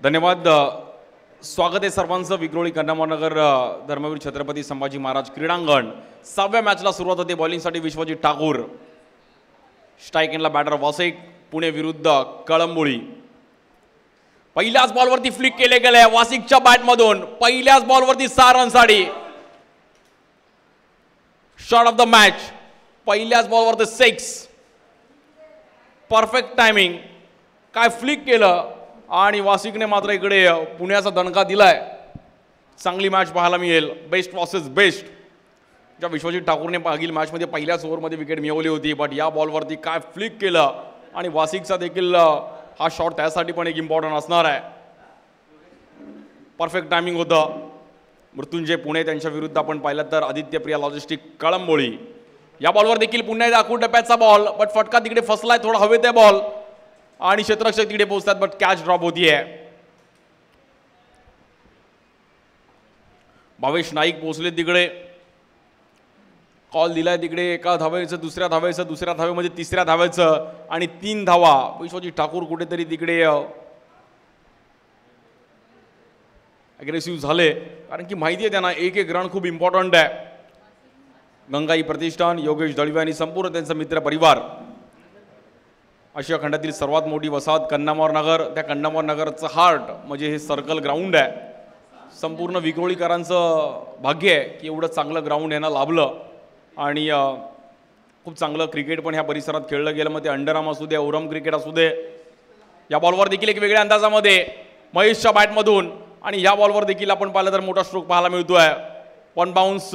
धन्यवाद. स्वागत आहे सर्वांचं विक्रोळी कन्नमनगर धर्मवीर छत्रपती संभाजी महाराज क्रीडांगण. 6व्या मॅचला सुरुवात होते. बॉलिंगसाठी विश्वजित ठाकूर, स्ट्राईक एंडला बॅटर वासिक, पुणे विरुद्ध कळंबोळी. पहिल्याच बॉलवरती फ्लिक केले गेले वासिकच्या बॅटमधून. पहिल्याच बॉलवरती 6 रनसाठी शॉट ऑफ द मॅच. पहिल्याच बॉलवरती 6. Perfect timing. काय फ्लिक केलं आणि वासिकने मात्र इकडे पुण्याचा दणका दिलाय. चांगली मॅच पाहायला मिळेल. Best versus best. ज्या विश्वजित ठाकूरने मागील मॅचमध्ये पहिल्याच ओव्हरमध्ये विकेट मिळवली होती, बट या बॉलवरती काय फ्लिक केलं आणि वासिकचा देखील हा शॉट त्यासाठी पण एक इम्पॉर्टंट असणार आहे. परफेक्ट टायमिंग होतं. मृत्युंजय पुणे त्यांच्या विरुद्ध आपण पाहिलं तर आदित्य प्रिया लॉजिस्टिक कळंबोळी. या बॉलवर देखील पुन्हा एकदा आखूड टप्प्याचा बॉल, बट फटका तिकडे फसलाय. थोडा हवेत आहे बॉल आणि क्षेत्ररक्षक तिकडे पोहोचतात, बट कॅच ड्रॉप होतीये. भावेश नाईक पोहोचले तिकडे. कॉल दिलाय तिकडे. एका धावेचं, दुसऱ्या धावेचं, दुसऱ्या धावेमध्ये तिसऱ्या धावेचं आणि 3 धावा. विश्वजित ठाकूर कुठेतरी तिकडे अग्रेसिव्ह झाले, कारण की माहिती आहे त्यांना एक एक रन खूप इम्पॉर्टंट आहे. गंगाई प्रतिष्ठान, योगेश दळवे आणि संपूर्ण त्यांचा मित्र परिवार. आशिया खंडातील सर्वात मोठी वसाहत कन्नमोर नगर. त्या कन्नमोर नगरचं हार्ट म्हणजे हे सर्कल ग्राउंड आहे. संपूर्ण विक्रोळीकरांचं भाग्य आहे की एवढं चांगलं ग्राउंड यांना लाभलं आणि खूप चांगलं क्रिकेट पण ह्या परिसरात खेळलं गेलं. मग ते अंडरआर्म असू दे, ओरम क्रिकेट असू दे. या बॉलवर देखील एक वेगळ्या अंदाजामध्ये महेशच्या बॅटमधून आणि या बॉलवर देखील आपण पाहिलं तर मोठा स्ट्रोक पाहायला मिळतोय. 1 बाउन्स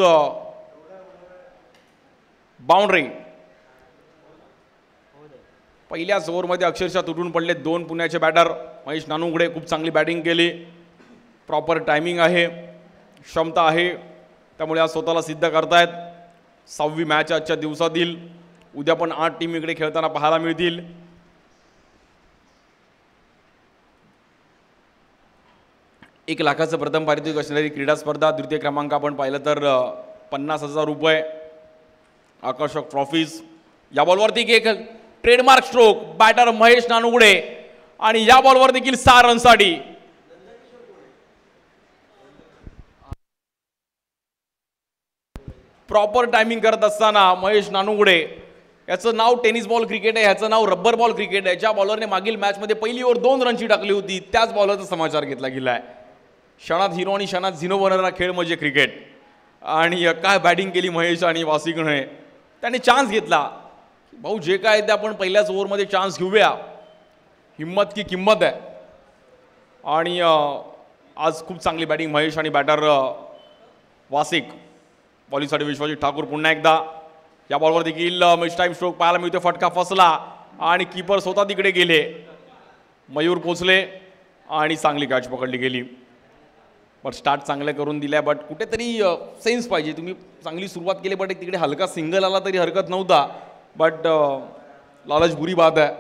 बाउंड्री. पहिल्याच ओव्हरमध्ये अक्षरशः तुटून पडले 2 पुण्याचे बॅटर. महेश नानुगडे खूप चांगली बॅटिंग केली. प्रॉपर टायमिंग आहे, क्षमता आहे, त्यामुळे आज स्वतःला सिद्ध करतायत. 6वी मॅच आजच्या दिवसातील. उद्या पण 8 टीम इकडे खेळताना पाहायला मिळतील. $1 लाखाचं प्रथम पारितोषिक असणारी क्रीडा स्पर्धा. द्वितीय क्रमांक आपण पाहिलं तर ₹50,000. आकर्षक ट्रॉफीज. या बॉलवरती एक ट्रेडमार्क स्ट्रोक बॅटर महेश नानुगडे आणि या बॉलवर देखील 6 रनसाठी. प्रॉपर टायमिंग करत असताना महेश नानुगडे, याचं नाव टेनिस बॉल क्रिकेट आहे, ह्याचं नाव रब्बर बॉल क्रिकेट आहे. ज्या बॉलरने मागील मॅचमध्ये पहिली ओव्हर 2 रनची टाकली होती, त्याच बॉलरचा समाचार घेतला गेलाय. क्षणात हिरो आणि क्षणात झिनो बनणारा खेळ म्हणजे क्रिकेट. आणि काय बॅटिंग केली महेश आणि वासिकने. त्याने चान्स घेतला. भाऊ जे काय ते आपण पहिल्याच ओव्हरमध्ये चान्स घेऊया. हिम्मत की किंमत आहे. आणि आज खूप चांगली बॅटिंग महेश आणि बॅटर वासिक. बॉलिंगसाठी विश्वजित ठाकूर पुन्हा एकदा. या बॉलवर देखील मिस टाईम स्ट्रोक पाहायला मिळतो. फटका फसला आणि कीपर स्वतः तिकडे गेले. मयूर पोचले आणि चांगली कॅच पकडली गेली. बट स्टार्ट चांगलं करून दिल्या, बट कुठेतरी सेन्स पाहिजे. तुम्ही चांगली सुरुवात केली, बट तिकडे हलका सिंगल आला तरी हरकत नव्हता. बट लालच बुरी बात आहे.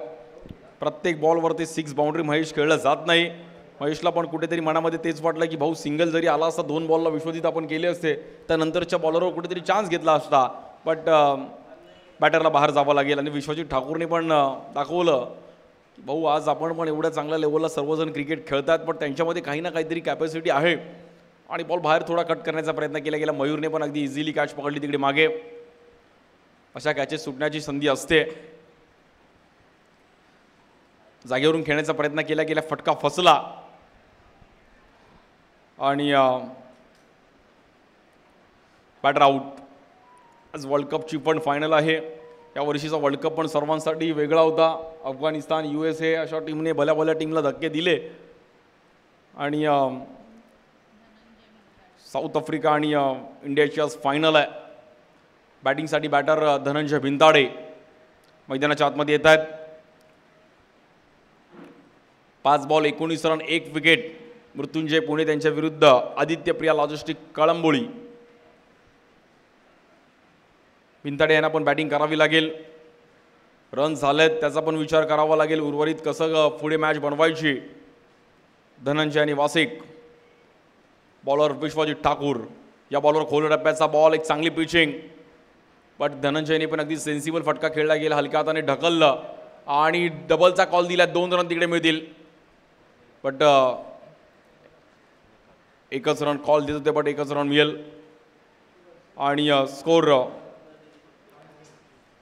प्रत्येक बॉलवरती 6 बाउंड्री महेश खेळलं जात नाही. महेशला पण कुठेतरी मनामध्ये तेच वाटलं की भाऊ सिंगल जरी आला असता 2 बॉलला विश्वजित आपण केले असते, त्यानंतरच्या बॉलरवर कुठेतरी चान्स घेतला असता. बट बॅटरला बाहेर जावं लागेल. आणि विश्वजित ठाकूरने पण दाखवलं की भाऊ आज आपण पण एवढ्या चांगल्या लेवलला सर्वजण क्रिकेट खेळतात, पण त्यांच्यामध्ये काही ना काहीतरी कॅपॅसिटी आहे. आणि बॉल बाहेर थोडा कट करण्याचा प्रयत्न केला गेला. मयूरने पण अगदी इझिली कॅच पकडली तिकडे मागे. अशा कॅचेस सुटण्याची संधी असते. जागेवरून खेळण्याचा प्रयत्न केला गेला, फटका फसला आणि बॅटर आऊट. आज वर्ल्ड कपची पण फायनल आहे. या वर्षीचा वर्ल्ड कप पण सर्वांसाठी वेगळा होता. अफगाणिस्तान, USA अशा टीमने भल्या भल्या टीमला धक्के दिले आणि साऊथ आफ्रिका आणि इंडियाची आज फायनल आहे. बॅटिंगसाठी बॅटर धनंजय भिंताडे मैदानाच्या आतमध्ये येत आहेत. 5 ball 19 run 1 wicket. Mrityunjay Pune त्यांच्या विरुद्ध आदित्य प्रिया लॉजिस्टिक कळंबोळी. भिंताडे यांना पण बॅटिंग करावी लागेल. रन झालेत त्याचा पण विचार करावा लागेल. उर्वरित कसं पुढे मॅच बनवायची. धनंजय आणि वासिक. बॉलर विश्वजित ठाकूर. या बॉलवर खोल टप्प्याचा बॉल, एक चांगली पिचिंग. बट धनंजयने पण अगदी सेन्सिबल फटका खेळला गेला. हलक्या हाताने ढकललं आणि डबलचा कॉल दिला. 2 रन तिकडे मिळतील. बट एकच रन कॉल देत होते बट एकच रन मिळेल आणि score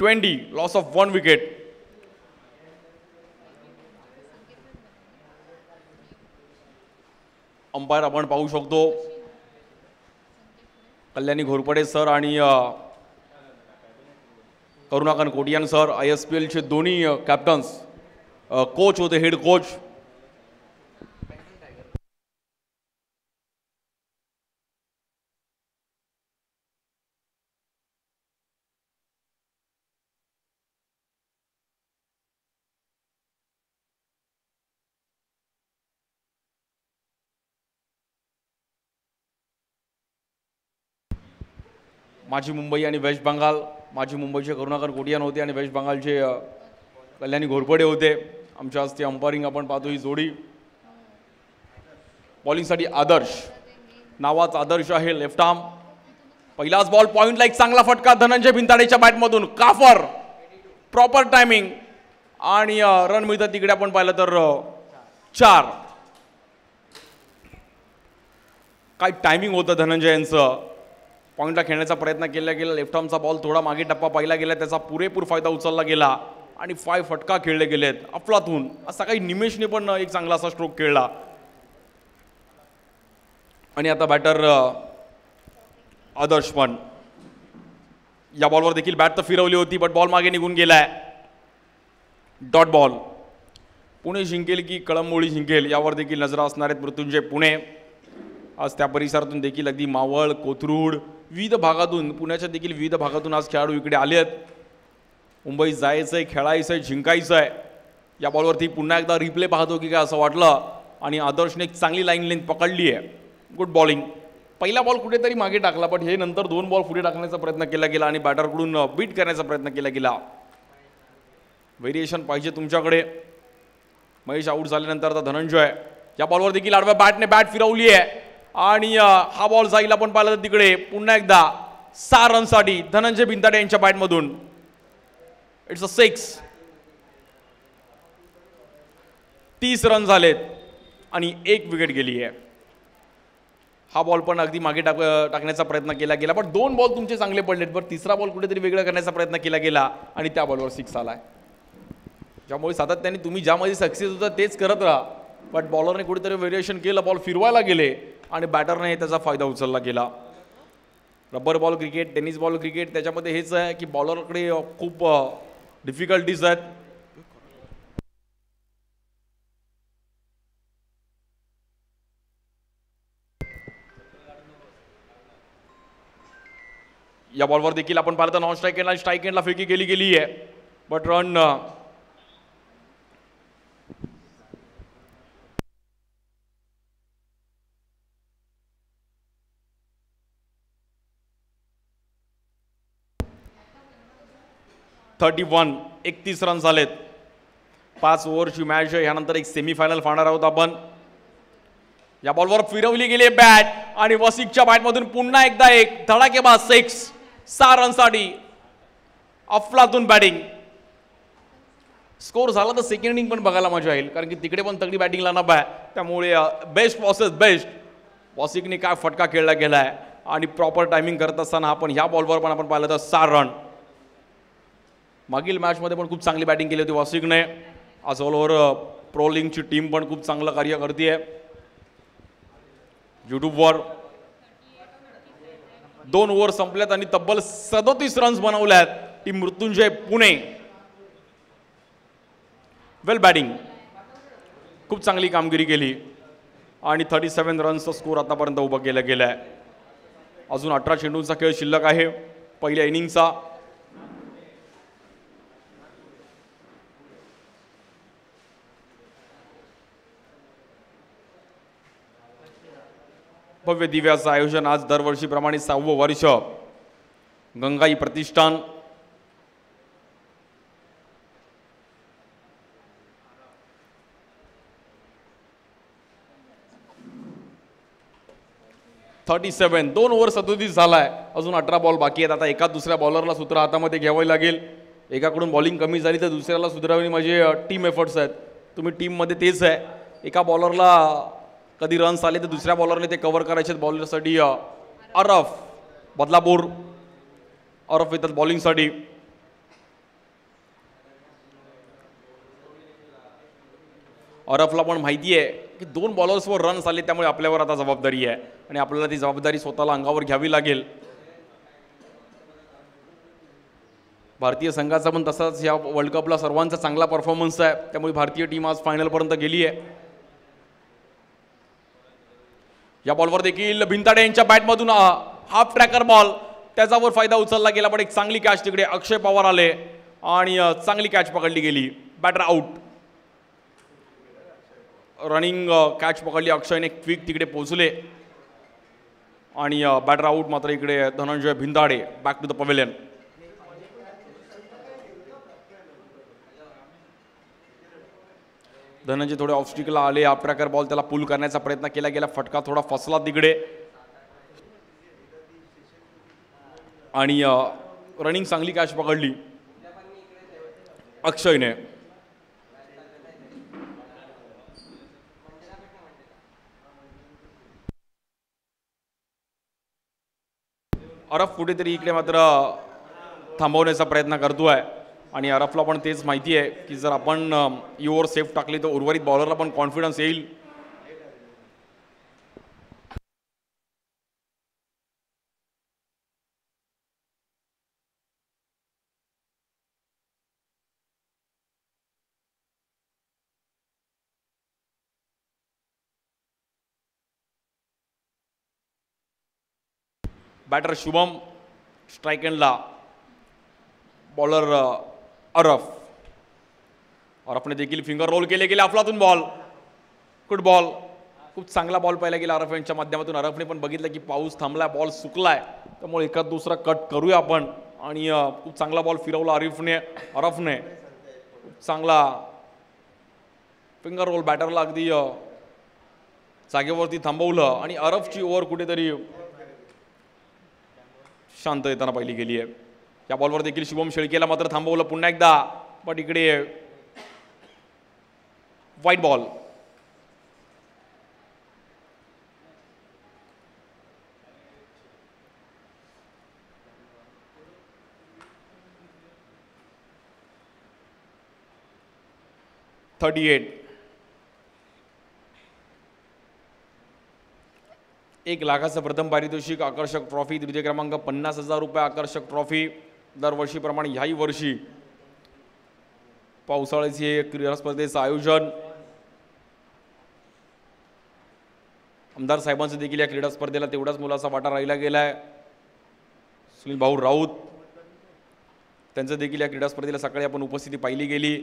20 loss of 1 wicket. Umpire आपण पाहू शकतो कल्याणी घोरपडे सर आणि करुणाकरन कोटियान सर, ISPL चे दोन्ही कॅप्टन्स, कोच होते, हेड कोच. माझी मुंबई आणि वेस्ट बंगाल, माझी मुंबईचे करुणाकरन कोटियान होते आणि वेस्ट बंगालचे कल्याणी घोरपडे होते. आमच्या हस्ते अंपायरिंग आपण पाहतो ही जोडी. बॉलिंगसाठी आदर्श, नावाचा आदर्श आहे, लेफ्ट आर्म. पहिलाच बॉल पॉइंटला एक चांगला फटका धनंजय भिंताडेच्या बॅटमधून, काफर, प्रॉपर टायमिंग आणि रन मिळतात तिकडे आपण पाहिलं तर 4. काय टायमिंग होतं धनंजय यांचं. पॉईंटला खेळण्याचा प्रयत्न केला गेला, लेफ्ट आर्मचा बॉल थोडा मागे टप्पा पाहिला गेला, त्याचा पुरेपूर फायदा उचलला गेला आणि 5 फटका खेळले गेलेत. अफलातून असा काही निमेशने पण एक चांगला असा स्ट्रोक खेळला. आणि आता बॅटर आदर्श पण या बॉलवर देखील बॅट तर फिरवली होती बट बॉल मागे निघून गेलाय. Dot ball. पुणे जिंकेल की कळंबोळी जिंकेल यावर देखील नजरा असणार आहेत मृत्युंजय पुणे. आज त्या परिसरातून देखील अगदी मावळ, कोथरूड, विविध भागातून, पुण्याच्या देखील विविध भागातून आज खेळाडू इकडे आले आहेत. मुंबईत जायचं आहे, खेळायचं आहे, जिंकायचं आहे. या बॉलवरती पुन्हा एकदा रिप्ले पाहतो की काय असं वाटलं आणि आदर्शने एक चांगली लाईन लेंथ पकडली आहे. Good bowling. पहिला बॉल कुठेतरी मागे टाकला पण हे नंतर 2 बॉल पुढे टाकण्याचा प्रयत्न केला गेला आणि बॅटरकडून बीट करण्याचा प्रयत्न केला गेला. व्हेरिएशन पाहिजे तुमच्याकडे. महेश आऊट झाल्यानंतर आता धनंजय. या बॉलवर देखील आडव्या बॅटने बॅट फिरवली आहे आणि हा बॉल जाईल आपण पाहिलं तर तिकडे पुन्हा एकदा 6 रनसाठी धनंजय भिंताडे यांच्या बॅटमधून. It's a 6. 30 रन झालेत आणि 1 विकेट गेली आहे. हा बॉल पण अगदी मागे टाकण्याचा प्रयत्न केला गेला पण 2 बॉल तुमचे चांगले पडलेत. बरं तिसरा बॉल कुठेतरी वेगळा करण्याचा प्रयत्न केला गेला आणि त्या बॉलवर 6 आलाय. ज्यामुळे सातत्याने तुम्ही ज्यामध्ये सक्सेस होता तेच करत राहा बट बॉलरने कुठेतरी व्हेरिएशन केलं, बॉल फिरवायला गेले आणि बॅटरने त्याचा फायदा उचलला गेला. Rubber ball cricket, tennis ball cricket त्याच्यामध्ये हेच आहे की बॉलरकडे खूप डिफिकल्टीज आहेत. या बॉलवर देखील आपण पाहिलं तर नॉन स्ट्राईक एंडला फेकी केली गेली आहे बट रन 31 रन झालेत. 5 ओव्हरची मॅच आहे. यानंतर एक सेमीफायनल पाहणार आहोत आपण. या बॉलवर फिरवली गेली बॅट आणि वसिकच्या बॅटमधून पुन्हा एकदा एक धडाकेबाज 6 रनसाठी अफलातून बॅटिंग. स्कोर झाला तर सेकंड इनिंग पण बघायला मजा येईल कारण की तिकडे पण तगडी बॅटिंग लाईनअप आहे. त्यामुळे बेस्ट वर्सेस बेस्ट. वसिकने काय फटका खेळला गेलाय आणि प्रॉपर टायमिंग करत असताना आपण ह्या बॉलवर पण आपण पाहिलं तर 6 रन. मागील मॅचमध्ये पण खूप चांगली बॅटिंग केली होती वसिकने. आज ऑल ओव्हर प्रो लीगची टीम पण खूप चांगलं कार्य करते. यूट्यूबवर 2 ओव्हर संपल्यात आणि तब्बल 37 रन्स बनवल्यात टीम मृत्युंजय पुणे. वेल बॅटिंग, खूप चांगली कामगिरी केली आणि 37 रन्सचा स्कोर आतापर्यंत उभा केला गेला आहे. अजून 18 चेंडूंचा खेळ शिल्लक आहे पहिल्या इनिंगचा. भव्य दिव्याचं आयोजन आज दरवर्षीप्रमाणे 6वं वर्ष. गंगाई प्रतिष्ठान, (37) 2 ओव्हर 37 झालाय. अजून 18 बॉल बाकी आहेत. आता एका दुसऱ्या बॉलरला सूत्र हातामध्ये घ्यावं लागेल. एकाकडून बॉलिंग कमी झाली तर दुसऱ्याला सुधारवणे म्हणजे टीम एफर्ट्स आहेत. तुम्ही टीममध्ये तेच आहे. एका बॉलरला कधी रन्स आले तर दुसऱ्या बॉलरने ते कव्हर करायचे बॉलरसाठी अरफ बदलापूर अरफ येतात बॉलिंगसाठी. अरफला पण माहिती आहे की 2 बॉलर्सवर रन्स आले त्यामुळे आपल्यावर आता जबाबदारी आहे आणि आपल्याला ती जबाबदारी स्वतःला अंगावर घ्यावी लागेल. भारतीय संघाचा पण तसाच या वर्ल्ड कपला सर्वांचा चांगला परफॉर्मन्स आहे त्यामुळे भारतीय टीम आज फायनलपर्यंत गेली आहे. या बॉलवर देखील भिंताडे यांच्या बॅटमधून हाफ ट्रॅकर बॉल त्याच्यावर फायदा उचलला गेला पण एक चांगली कॅच तिकडे अक्षय पवार आले आणि चांगली कॅच पकडली गेली. Batter out. रनिंग कॅच पकडली अक्षयने क्विक तिकडे पोहोचले आणि बॅटर आउट. मात्र इकडे Dhananjay Bhintade back to the pavilion. Dhananjay थोडे ऑफस्टिकला आले. हाफ ट्रॅकर बॉल त्याला पुल करण्याचा प्रयत्न केला गेला. फटका थोडा फसला तिकडे आणि रनिंग चांगली कॅच पकडली अक्षयने. अरफ कुठेतरी इकडे मात्र थांबवण्याचा प्रयत्न करतोय आणि अरफला पण तेच माहिती आहे की जर आपण ओव्हर सेफ टाकली तर उर्वरित बॉलरला पण कॉन्फिडन्स येईल. बॅटर शुभम स्ट्राईक एंडला. बॉलर अरफ. अरफने देखील फिंगर रोल केले गेले. अफलातून बॉल. Good ball. खूप चांगला बॉल पाहिला गेला अरफ यांच्या माध्यमातून. अरफने पण बघितलं की पाऊस थांबलाय बॉल सुकलाय त्यामुळे एखाद दुसरा कट करूया आपण आणि खूप चांगला बॉल फिरवला अरफने चांगला फिंगर रोल बॅटरला अगदी जागेवरती थांबवलं आणि अरफची ओव्हर कुठेतरी शांत येताना पाहिली गेली आहे. या बॉलवर देखील शुभम शेळकेला मात्र थांबवलं पुन्हा एकदा पण इकडे व्हाईट बॉल. $38. 1 लाखाचं प्रथम पारितोषिक. आकर्षक ट्रॉफी. द्वितीय क्रमांक ₹50,000 आकर्षक ट्रॉफी. दरवर्षीप्रमाणे ह्याही वर्षी पावसाळ्याचे क्रीडा स्पर्धेचं आयोजन. आमदार साहेबांचं देखील या क्रीडा स्पर्धेला तेवढाच मुलाचा वाटा राहिला गेलाय. सुनील भाऊ राऊत त्यांचं देखील या क्रीडा स्पर्धेला सकाळी आपण उपस्थिती पाहिली गेली.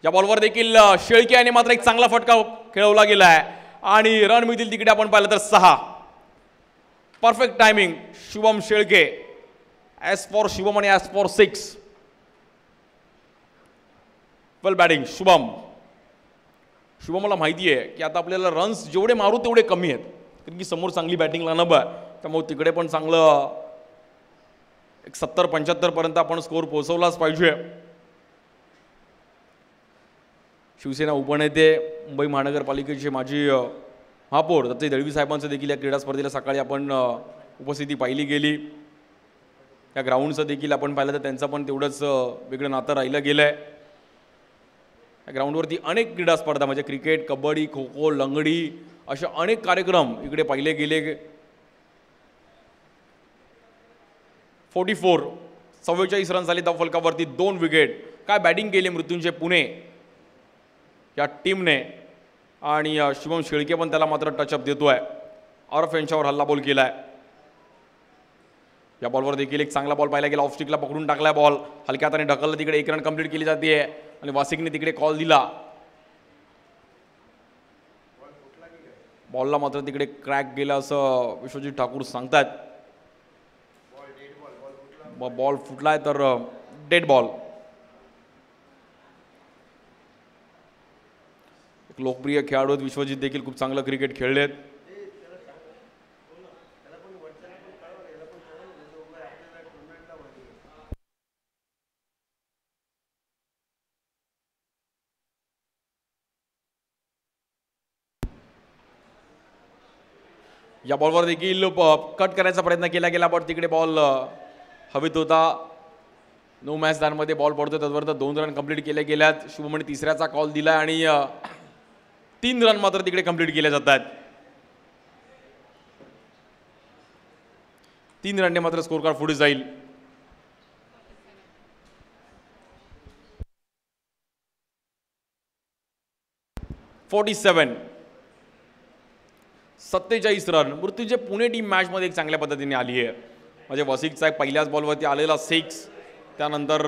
या बॉलवर देखील शेळके याने मात्र एक चांगला फटका खेळवला गेलाय आणि रन मिळतील तिकडे आपण पाहिलं तर 6. Perfect timing Shubham Shelke. As for Shubham आणि ॲज फॉर 6. वेल बॅटिंग शुभमला माहिती आहे की आता आपल्याला रन्स जेवढे मारू तेवढे कमी आहेत कारण की समोर चांगली बॅटिंग लाईनअप आहे त्यामुळे तिकडे पण चांगलं एक 70-75 पर्यंत आपण स्कोर पोहोचवलाच पाहिजे. शिवसेना उपनेते मुंबई महानगरपालिकेचे माजी महापौर दत्ताजी दळवी साहेबांचं देखील या क्रीडा स्पर्धेला सकाळी आपण उपस्थिती पाहिली गेली. या ग्राउंडचं देखील आपण पाहिलं तर त्यांचं पण तेवढंच वेगळं नातं राहिलं गेलं आहे. या ग्राउंडवरती अनेक क्रीडा स्पर्धा म्हणजे क्रिकेट, कबड्डी, खो खो, लंगडी असे अनेक कार्यक्रम इकडे पाहिले गेले. 44 रन झाले धाव फलकावरती. 2 विकेट. काय बॅटिंग केली मृत्युंजय पुणे या टीमने आणि शुभम शेळके पण त्याला मात्र टचअप देतोय. अरफ यांच्यावर हल्ला बॉल केलाय. या बॉलवर देखील एक चांगला बॉल पाहिला गेला. ऑफस्टिकला पकडून टाकलाय बॉल. हलक्या हाताने ढकललं तिकडे. 1 रन कंप्लीट केली जाते आणि वासिकने तिकडे कॉल दिला. बॉलला मात्र तिकडे क्रॅक गेला असं विश्वजित ठाकूर सांगतात. बॉल फुटलाय तर डेड बॉल. लोकप्रिय खेळाडू विश्वजित देखील खूप चांगलं क्रिकेट खेळलेत. या बॉलवर देखील कट करण्याचा प्रयत्न केला गेला, पण तिकडे बॉल हवेत होता. 9 मॅच धानमध्ये बॉल पडतो, तत्पर्यंत 2 रन कंप्लीट केले गेल्यात. शुभमने तिसऱ्याचा कॉल दिला आणि 3 रन मात्र तिकडे कंप्लीट केले जातात. 3 रनने मात्र स्कोर कार्ड पुढे जाईल. (47) 47 रन. मृत्यूंजय पुणे टीम मॅचमध्ये एक चांगल्या पद्धतीने आली आहे. म्हणजे वसिकचा एक पहिल्याच बॉलवरती आलेला 6, त्यानंतर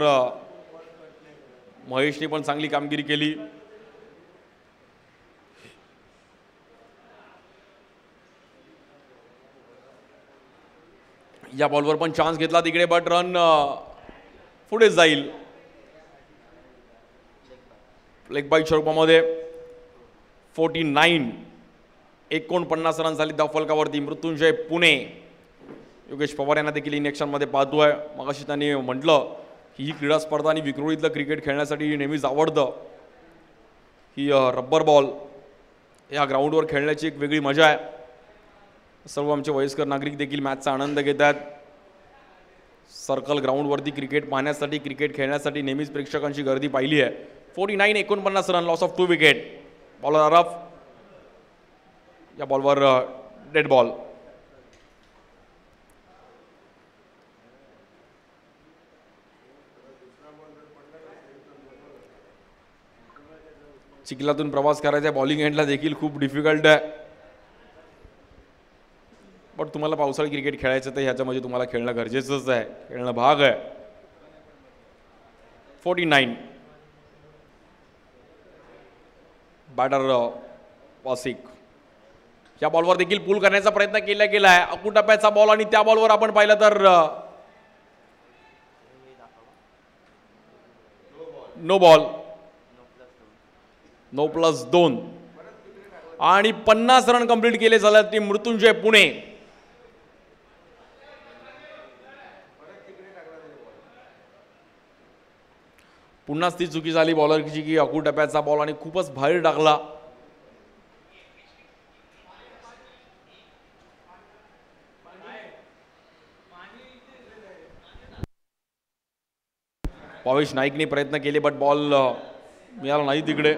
महेशने पण चांगली कामगिरी केली. या बॉलवर पण चान्स घेतला तिकडे, बट रन पुढे जाईल. लेग बाईट स्वरूपामध्ये 49 रन झाली धावफलकावरती. मृत्युंजय पुणे. योगेश पवार यांना देखील इनिंगमध्ये पाहतोय. मगाशी त्यांनी म्हटलं की ही क्रीडा स्पर्धा आणि विक्रोळीतलं क्रिकेट खेळण्यासाठी नेहमीच आवडतं. ही रब्बर बॉल या ग्राउंडवर खेळण्याची एक वेगळी मजा आहे. सर्व आमचे वयस्कर नागरिक देखील मॅचचा आनंद घेतात. सर्कल ग्राउंडवरती क्रिकेट पाहण्यासाठी, क्रिकेट खेळण्यासाठी नेहमीच प्रेक्षकांची गर्दी पाहिली आहे. 49 run, loss of 2 wicket. Bowler अरफ. या बॉलवर डेड बॉल. चिखलातून प्रवास करायचा बॉलिंग एंडला देखील खूप डिफिकल्ट आहे. पण तुम्हाला पावसाळी क्रिकेट खेळायचं तर ह्याच्यामध्ये तुम्हाला खेळणं गरजेचंच आहे, खेळणं भाग आहे. 49. बॅटर वासिक. या बॉलवर देखील पुल करण्याचा प्रयत्न केला गेला आहे. अकुटप्प्याचा बॉल आणि त्या बॉलवर आपण पाहिलं तर नो बॉल. 9+2 आणि 50 रन कंप्लीट केले झाले टीम मृत्युंजय पुणे. पुन्हाच ती चुकी झाली बॉलरची की अकुटप्प्याचा बॉल आणि खूपच बाहेर टाकला. भावेश नाईकने प्रयत्न केले, बट बॉल मिळाला नाही तिकडे.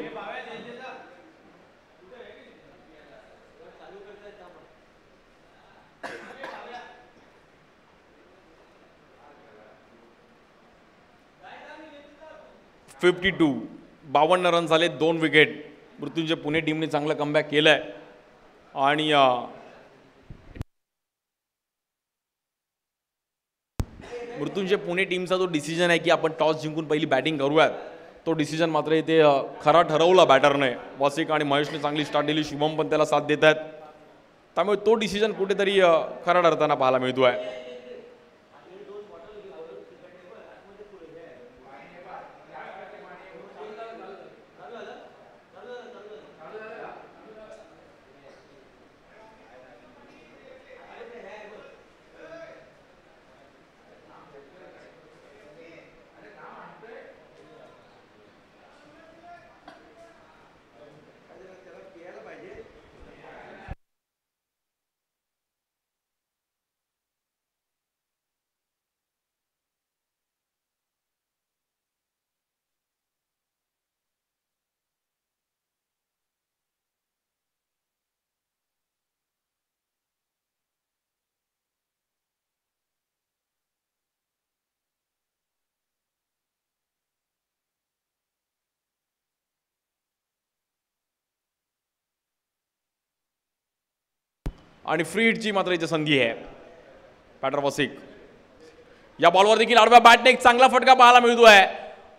(52) 52 रन झाले, 2 विकेट. मृत्युंजय पुणे टीमने चांगलं कमबॅक केलंय. आणि मृत्युंजय पुणे टीमचा जो डिसिजन आहे की आपण टॉस जिंकून पहिली बॅटिंग करूयात, तो डिसिजन मात्र इथे खरा ठरवला बॅटरने. वासिक आणि महेशने चांगली स्टार्ट दिली, शुभम पण त्याला साथ देत आहेत. त्यामुळे तो डिसिजन कुठेतरी खरा ठरताना पाहायला मिळतोय. आणि फ्री हिटची मात्र इथे संधी आहे. बॅटर वासिक. या बॉलवर देखील आडव्या बॅटने एक चांगला फटका पाहायला मिळतोय.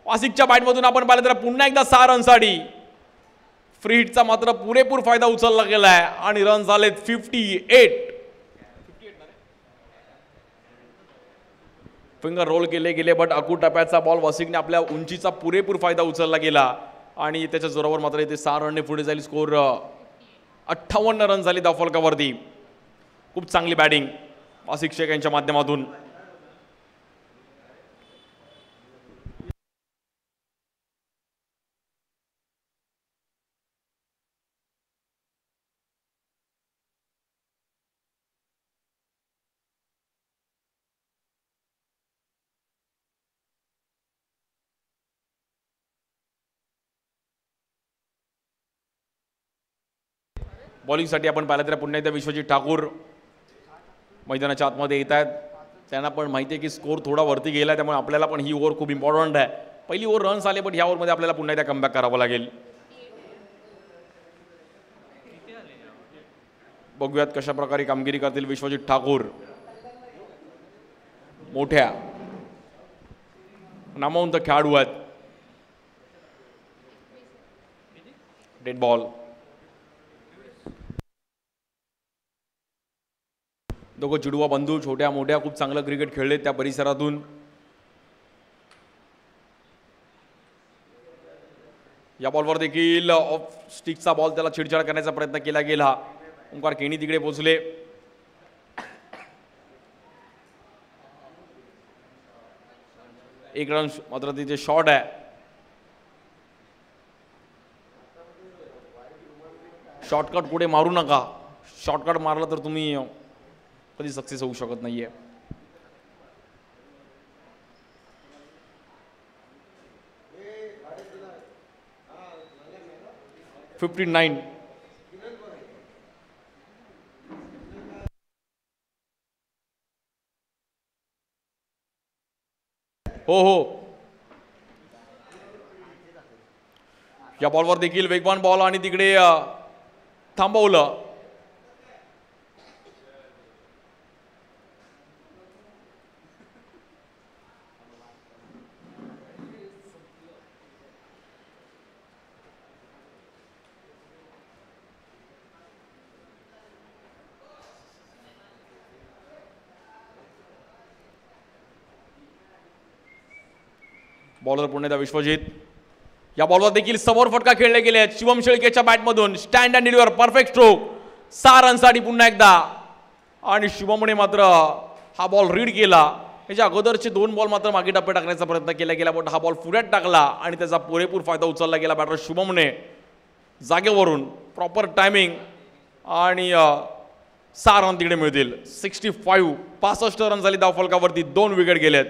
वासिकच्या बॅटमधून आपण पाहिलं तर पुन्हा एकदा 6 रनसाठी. फ्री हिटचा मात्र पुरेपूर फायदा उचलला गेलाय आणि रन झालेत 58. फिंगर रोल केले गेले, बट अकुटप्प्याचा बॉल वासिकने आपल्या उंचीचा पुरेपूर फायदा उचलला गेला आणि त्याच्या जोरावर मात्र इथे 6 रनने पुढे जाईल. स्कोर 58 रन झाली धावफलकावरती. खूप चांगली बॅटिंग वासिक शेख यांच्या माध्यमातून. बॉलिंगसाठी आपण पाहिलं तर पुन्हा एकदा विश्वजित ठाकूर मैदानाच्या आतमध्ये येत आहेत. त्यांना पण माहिती आहे की स्कोर थोडा वरती गेला, त्यामुळे आपल्याला पण ही ओव्हर खूप इम्पॉर्टंट आहे. पहिली ओव्हर रन्स आले, पण ह्या ओव्हरमध्ये आपल्याला पुन्हा एकदा कमबॅक करावं लागेल. बघूयात कशा प्रकारे कामगिरी करतील विश्वजित ठाकूर. मोठ्या नामवंत खेळाडू आहेत. Dead ball. दोघं जुडवा बंधू, छोट्या मोठ्या खूप चांगलं क्रिकेट खेळले त्या परिसरातून. या बॉलवर देखील ऑफ स्टिकचा बॉल, त्याला छिडछाड करण्याचा प्रयत्न केला गेला. ओंकार केणी तिकडे पोहोचले. एक रन मात्र तिथे शॉट आहे. शॉर्टकट पुढे मारू नका. शॉर्टकट मारला तर तुम्ही कधी सक्सेस होऊ शकत नाहीये. $59. हो, या बॉलवर देखील वेगवान बॉल आणि तिकडे थांबवलं. बॉलर पुन्हा एकदा विश्वजित. या बॉलवर देखील समोर फटका खेळले गेले आहेत शिवम शेळकेच्या बॅटमधून. Stand and deliver, perfect stroke. 6 रनसाठी पुन्हा एकदा. आणि शिवमने मात्र हा बॉल रीड केला. याच्या अगोदरचे 2 बॉल मात्र मागे टप्पे टाकण्याचा प्रयत्न केला गेला, पण हा बॉल पुढ्यात टाकला आणि त्याचा पुरेपूर फायदा उचलला गेला बॅटर शुभमने. जागेवरून प्रॉपर टायमिंग आणि 6 रन तिकडे मिळतील. 65 रन झाली धावफलकावरती. 2 विकेट गेलेत.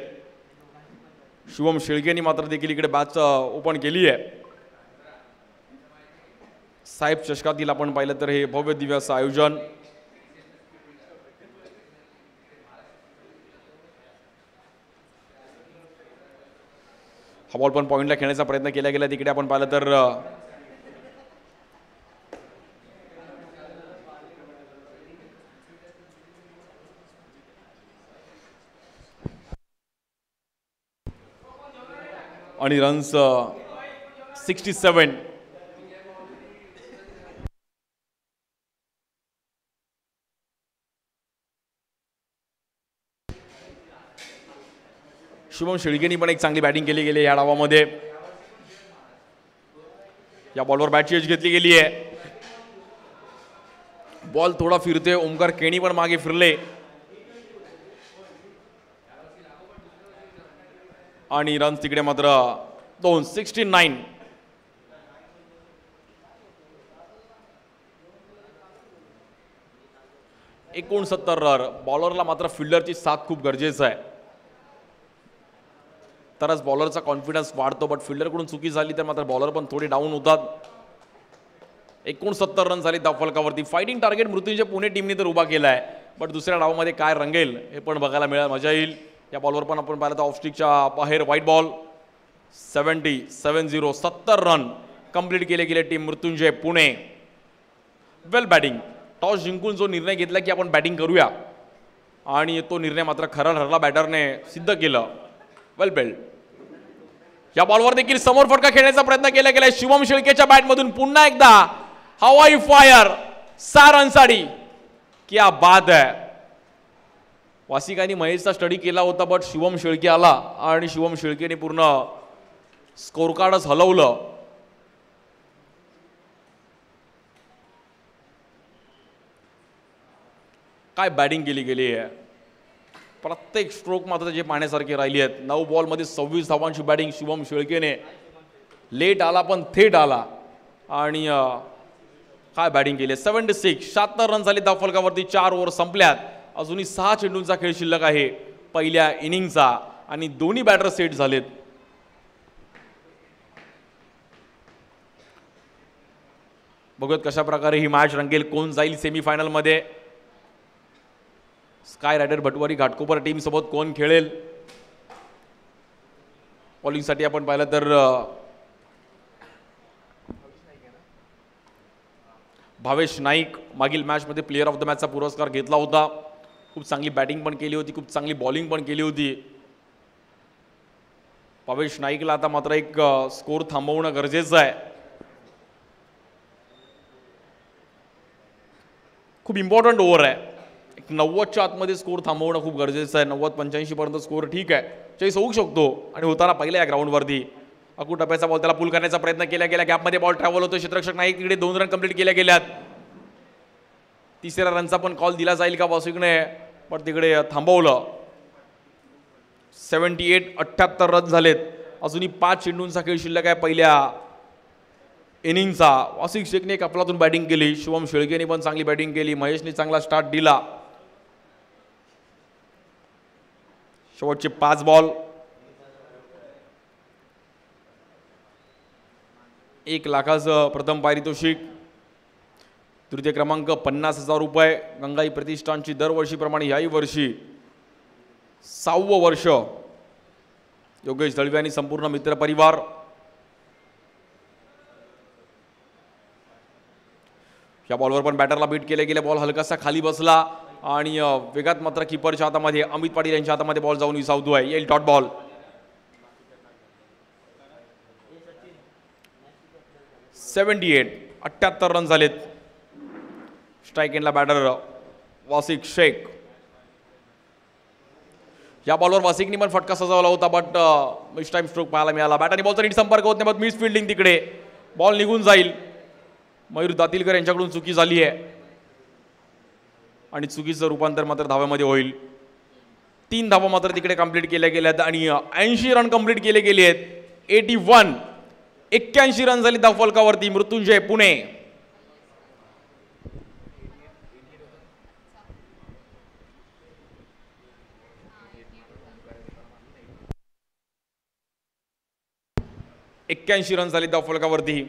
शुभम शेळकेनी मात्र देखील इकडे बॅच ओपन केली आहे. साहेब चषकातील आपण पाहिलं तर हे भव्य दिव्य असं आयोजन. हा बॉल पण पॉइंटला खेळण्याचा प्रयत्न केला गेला. तिकडे आपण पाहिलं तर आणि रन्स 67. शुभम शेळकेनी पण एक चांगली बॅटिंग केली गेली या डावामध्ये. या बॉलवर बॅटची एज घेतली गेली आहे. बॉल थोडा फिरते. ओंकार केणी पण मागे फिरले आणि रन्स तिकडे मात्र 69. रन. बॉलरला मात्र फिल्डरची साथ खूप गरजेचं आहे, तरच बॉलरचा कॉन्फिडन्स वाढतो. बट फिल्डरकडून चुकी झाली तर मात्र बॉलर पण थोडे डाऊन होतात. 69 रन झाली धावफलकावरती. फायटिंग टार्गेट मृत्यूंजय पुणे टीमने तर उभा केला आहे, बट दुसऱ्या डावामध्ये काय रंगेल हे पण बघायला मजा येईल. या बॉलवर पण आपण पाहिलं तर ऑफस्टिकच्या बाहेर व्हाईट बॉल. 70 रन कंप्लीट केले गेले टीम मृत्युंजय पुणे. वेल बॅटिंग. टॉस जिंकून जो निर्णय घेतला की आपण बॅटिंग करूया, आणि तो निर्णय मात्र खरा ठरला. बॅटरने सिद्ध केलं. वेल बेल्ड. या बॉलवर देखील समोर फटका खेळण्याचा प्रयत्न केला गेला शिवम शेळकेच्या बॅटमधून. पुन्हा एकदा हवाई फायर. 6 रनसाठी. क्या बात आहे. वासिकांनी महेशचा स्टडी केला होता, बट शिवम शेळके आला आणि शिवम शेळकेने पूर्ण स्कोर कार्डच हलवलं. काय बॅटिंग केली गेली आहे. प्रत्येक स्ट्रोक मात्र जे पाहण्यासारखे राहिली आहेत. 9 बॉलमध्ये 26 धावांची बॅटिंग शिवम शेळकेने. लेट आला पण थेट आला आणि काय बॅटिंग केली. 76 रन झाले धावफलकावरती. 4 ओव्हर संपल्यात. अजूनही 6 चेंडूंचा खेळ शिल्लक आहे पहिल्या इनिंगचा, आणि दोन्ही बॅटर सेट झालेत. बघूयात कशा प्रकारे ही मॅच रंगेल, कोण जाईल सेमीफायनलमध्ये. Sky rider Bhatwari Ghatkopar team सोबत कोण खेळेल. बॉलिंगसाठी आपण पाहिलं तर भावेश नाईक मागील मॅचमध्ये प्लेअर ऑफ द मॅचचा पुरस्कार घेतला होता. खूप चांगली बॅटिंग पण केली होती, खूप चांगली बॉलिंग पण केली होती. भावेश नाईकला आता मात्र एक स्कोर थांबवणं गरजेचं आहे. खूप इम्पॉर्टंट ओव्हर आहे. 90च्या आतमध्ये स्कोर थांबवणं खूप गरजेचं आहे. 90-85 पर्यंत स्कोर ठीक आहे, चेस होऊ शकतो. आणि होताना पहिल्या या ग्राउंडवरती अकू टप्प्याचा बॉल त्याला पुल करण्याचा प्रयत्न केला गेला. गॅपमध्ये बॉल ट्रॅव्हल होतो. क्षेत्ररक्षक नाईक तिकडे 2 रन कंप्लीट केल्या गेल्यात. तिसऱ्या रनचा पण कॉल दिला जाईल का वासिकने, पण तिकडे थांबवलं. 78 रन झालेत. अजूनही 5 चेंडूंचा खेळ शिल्लक आहे पहिल्या इनिंगचा. वासिक शेखने एक आपलातून बॅटिंग केली. शुभम शेळकेने पण चांगली बॅटिंग केली. महेशने चांगला स्टार्ट दिला. शेवटचे 5 बॉल, 1 लाखाचं प्रथम पारितोषिक. तृतीय क्रमांक 50,000 रुपये. गंगाई प्रतिष्ठानची दरवर्षीप्रमाणे याही वर्षी 6वं वर्ष. योगेश दळवे आणि संपूर्ण मित्रपरिवार. या बॉलवर पण बॅटरला बीट केले गेले. बॉल हलकासा खाली बसला आणि वेगात मात्र किपरच्या हातामध्ये, अमित पाटील यांच्या हातामध्ये बॉल जाऊन विसावतोय. येईल डॉट बॉल. 78 रन झालेत. स्ट्राईक एंडला बॅटर वासिक शेख. या बॉलवर वासिकनी पण फटका सजवला होता, बट मिस टाइम स्ट्रोक पाहायला मिळाला. बॅटरने बॉलचा नीट संपर्क होत नाही, मिस फिल्डिंग. तिकडे बॉल निघून जाईल. मयूर दातीलकर यांच्याकडून चुकी झाली आहे आणि चुकीचं रूपांतर मात्र धाव्यामध्ये होईल. 3 धावा मात्र तिकडे कंप्लीट केल्या गेल्यात आणि 80 रन कंप्लीट केले गेले आहेत. 81 रन झाली धावफलकावरती. मृत्युंजय पुणे. रन झाली धावफलकावरती.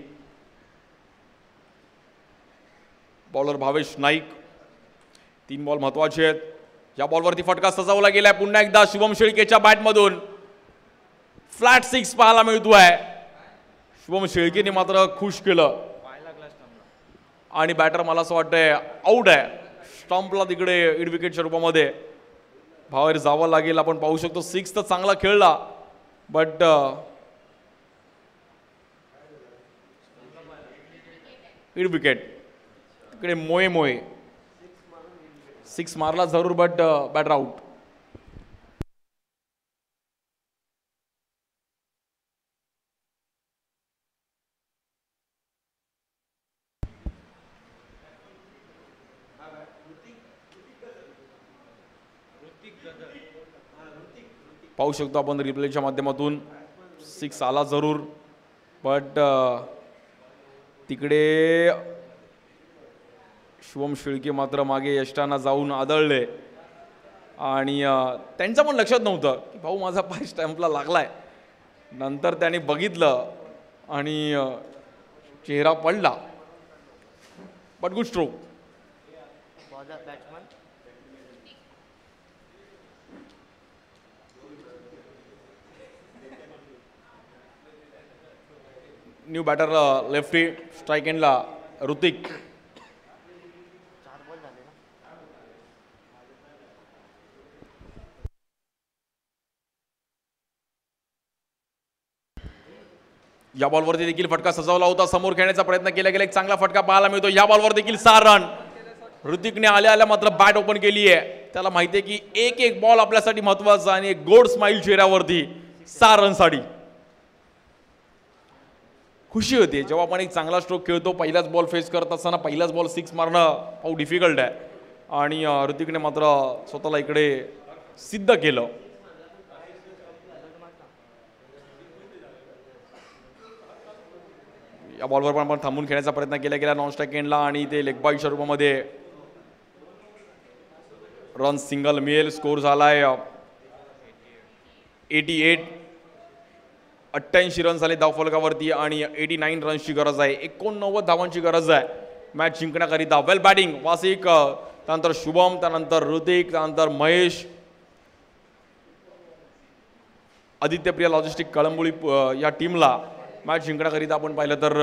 बॉलर भावेश नाईक. 3 बॉल महत्वाचे आहेत. या बॉलवरती फटका सजवला गेलाय पुन्हा एकदा शुभम शेळकेच्या बॅटमधून. फ्लॅट 6 पाहायला मिळतोय. शुभम शेळकेने मात्र खुश केलं आणि बॅटर मला असं वाटतंय आउट आहे. स्टंपला तिकडे इड विकेटच्या रूपामध्ये बाहेर जावं लागेल. आपण पाहू शकतो 6 तर चांगला खेळला, बट इड विकेट तिकडे मोये 6 मारला जरूर, बट बॅटर आउट. पाहू शकतो आपण रिप्लेच्या माध्यमातून 6 आला जरूर, बट तिकडे शुभम शेळके मात्र मागे यष्टांना जाऊन आदळले आणि त्यांचं पण लक्षात नव्हतं की भाऊ माझा पाय स्टॅम्पला लागलाय. नंतर त्याने बघितलं आणि चेहरा पडला, but good stroke. New batter lefty. Strike एंडला ऋतिक. या बॉलवरती देखील फटका सजवला होता. समोर खेळण्याचा प्रयत्न केला गेला. एक चांगला फटका पाहायला मिळतो. या बॉलवर देखील 6 रन. ऋतिकने आल्या मात्र बॅट ओपन केली आहे. त्याला माहिती आहे की एक बॉल आपल्यासाठी महत्वाचा आणि एक गोड स्माइल चेहऱ्यावरती. 6 रनसाठी खुशी होती जेव्हा आपण एक चांगला स्ट्रोक खेळतो. पहिलाच बॉल फेस करत असताना पहिलाच बॉल 6 मारणं खूप डिफिकल्ट आहे आणि ऋतिकने मात्र स्वतःला इकडे सिद्ध केलं. या बॉलवर पण आपण थांबून खेळण्याचा प्रयत्न केला गेला नॉन स्ट्राईक एंडला आणि ते लेग बायच्या रूपामध्ये रन सिंगल मिळेल. स्कोर झालाय 88. 88 रन झाले धावफलकावरती आणि 89 रन्सची गरज आहे, 89 धावांची गरज आहे मॅच जिंकण्याकरिता. वेल बॅटिंग वासिक, त्यानंतर शुभम, त्यानंतर ऋतिक, त्यानंतर महेश. आदित्यप्रिया लॉजिस्टिक कळंबोळी या टीमला मॅच जिंकण्याकरिता आपण पाहिलं तर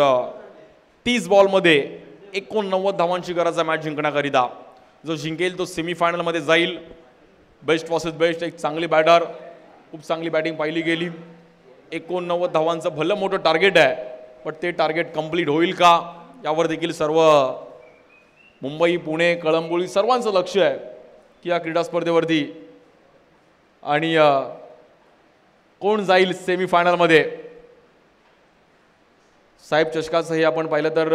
30 बॉलमध्ये 89 धावांची गरज आहे मॅच जिंकण्याकरिता. जो जिंकेल तो सेमीफायनलमध्ये जाईल. बेस्ट वर्सेस बेस्ट, एक चांगली बॅटर, खूप चांगली बॅटिंग पाहिली गेली. 89 धावांचं भलं मोठं टार्गेट आहे, पण ते टार्गेट कंप्लीट होईल का यावर देखील सर्व मुंबई, पुणे, कळंबोळी सर्वांचं लक्ष आहे की या क्रीडा स्पर्धेवरती. आणि कोण जाईल सेमीफायनलमध्ये. साहेब चषकाचं हे आपण पाहिलं तर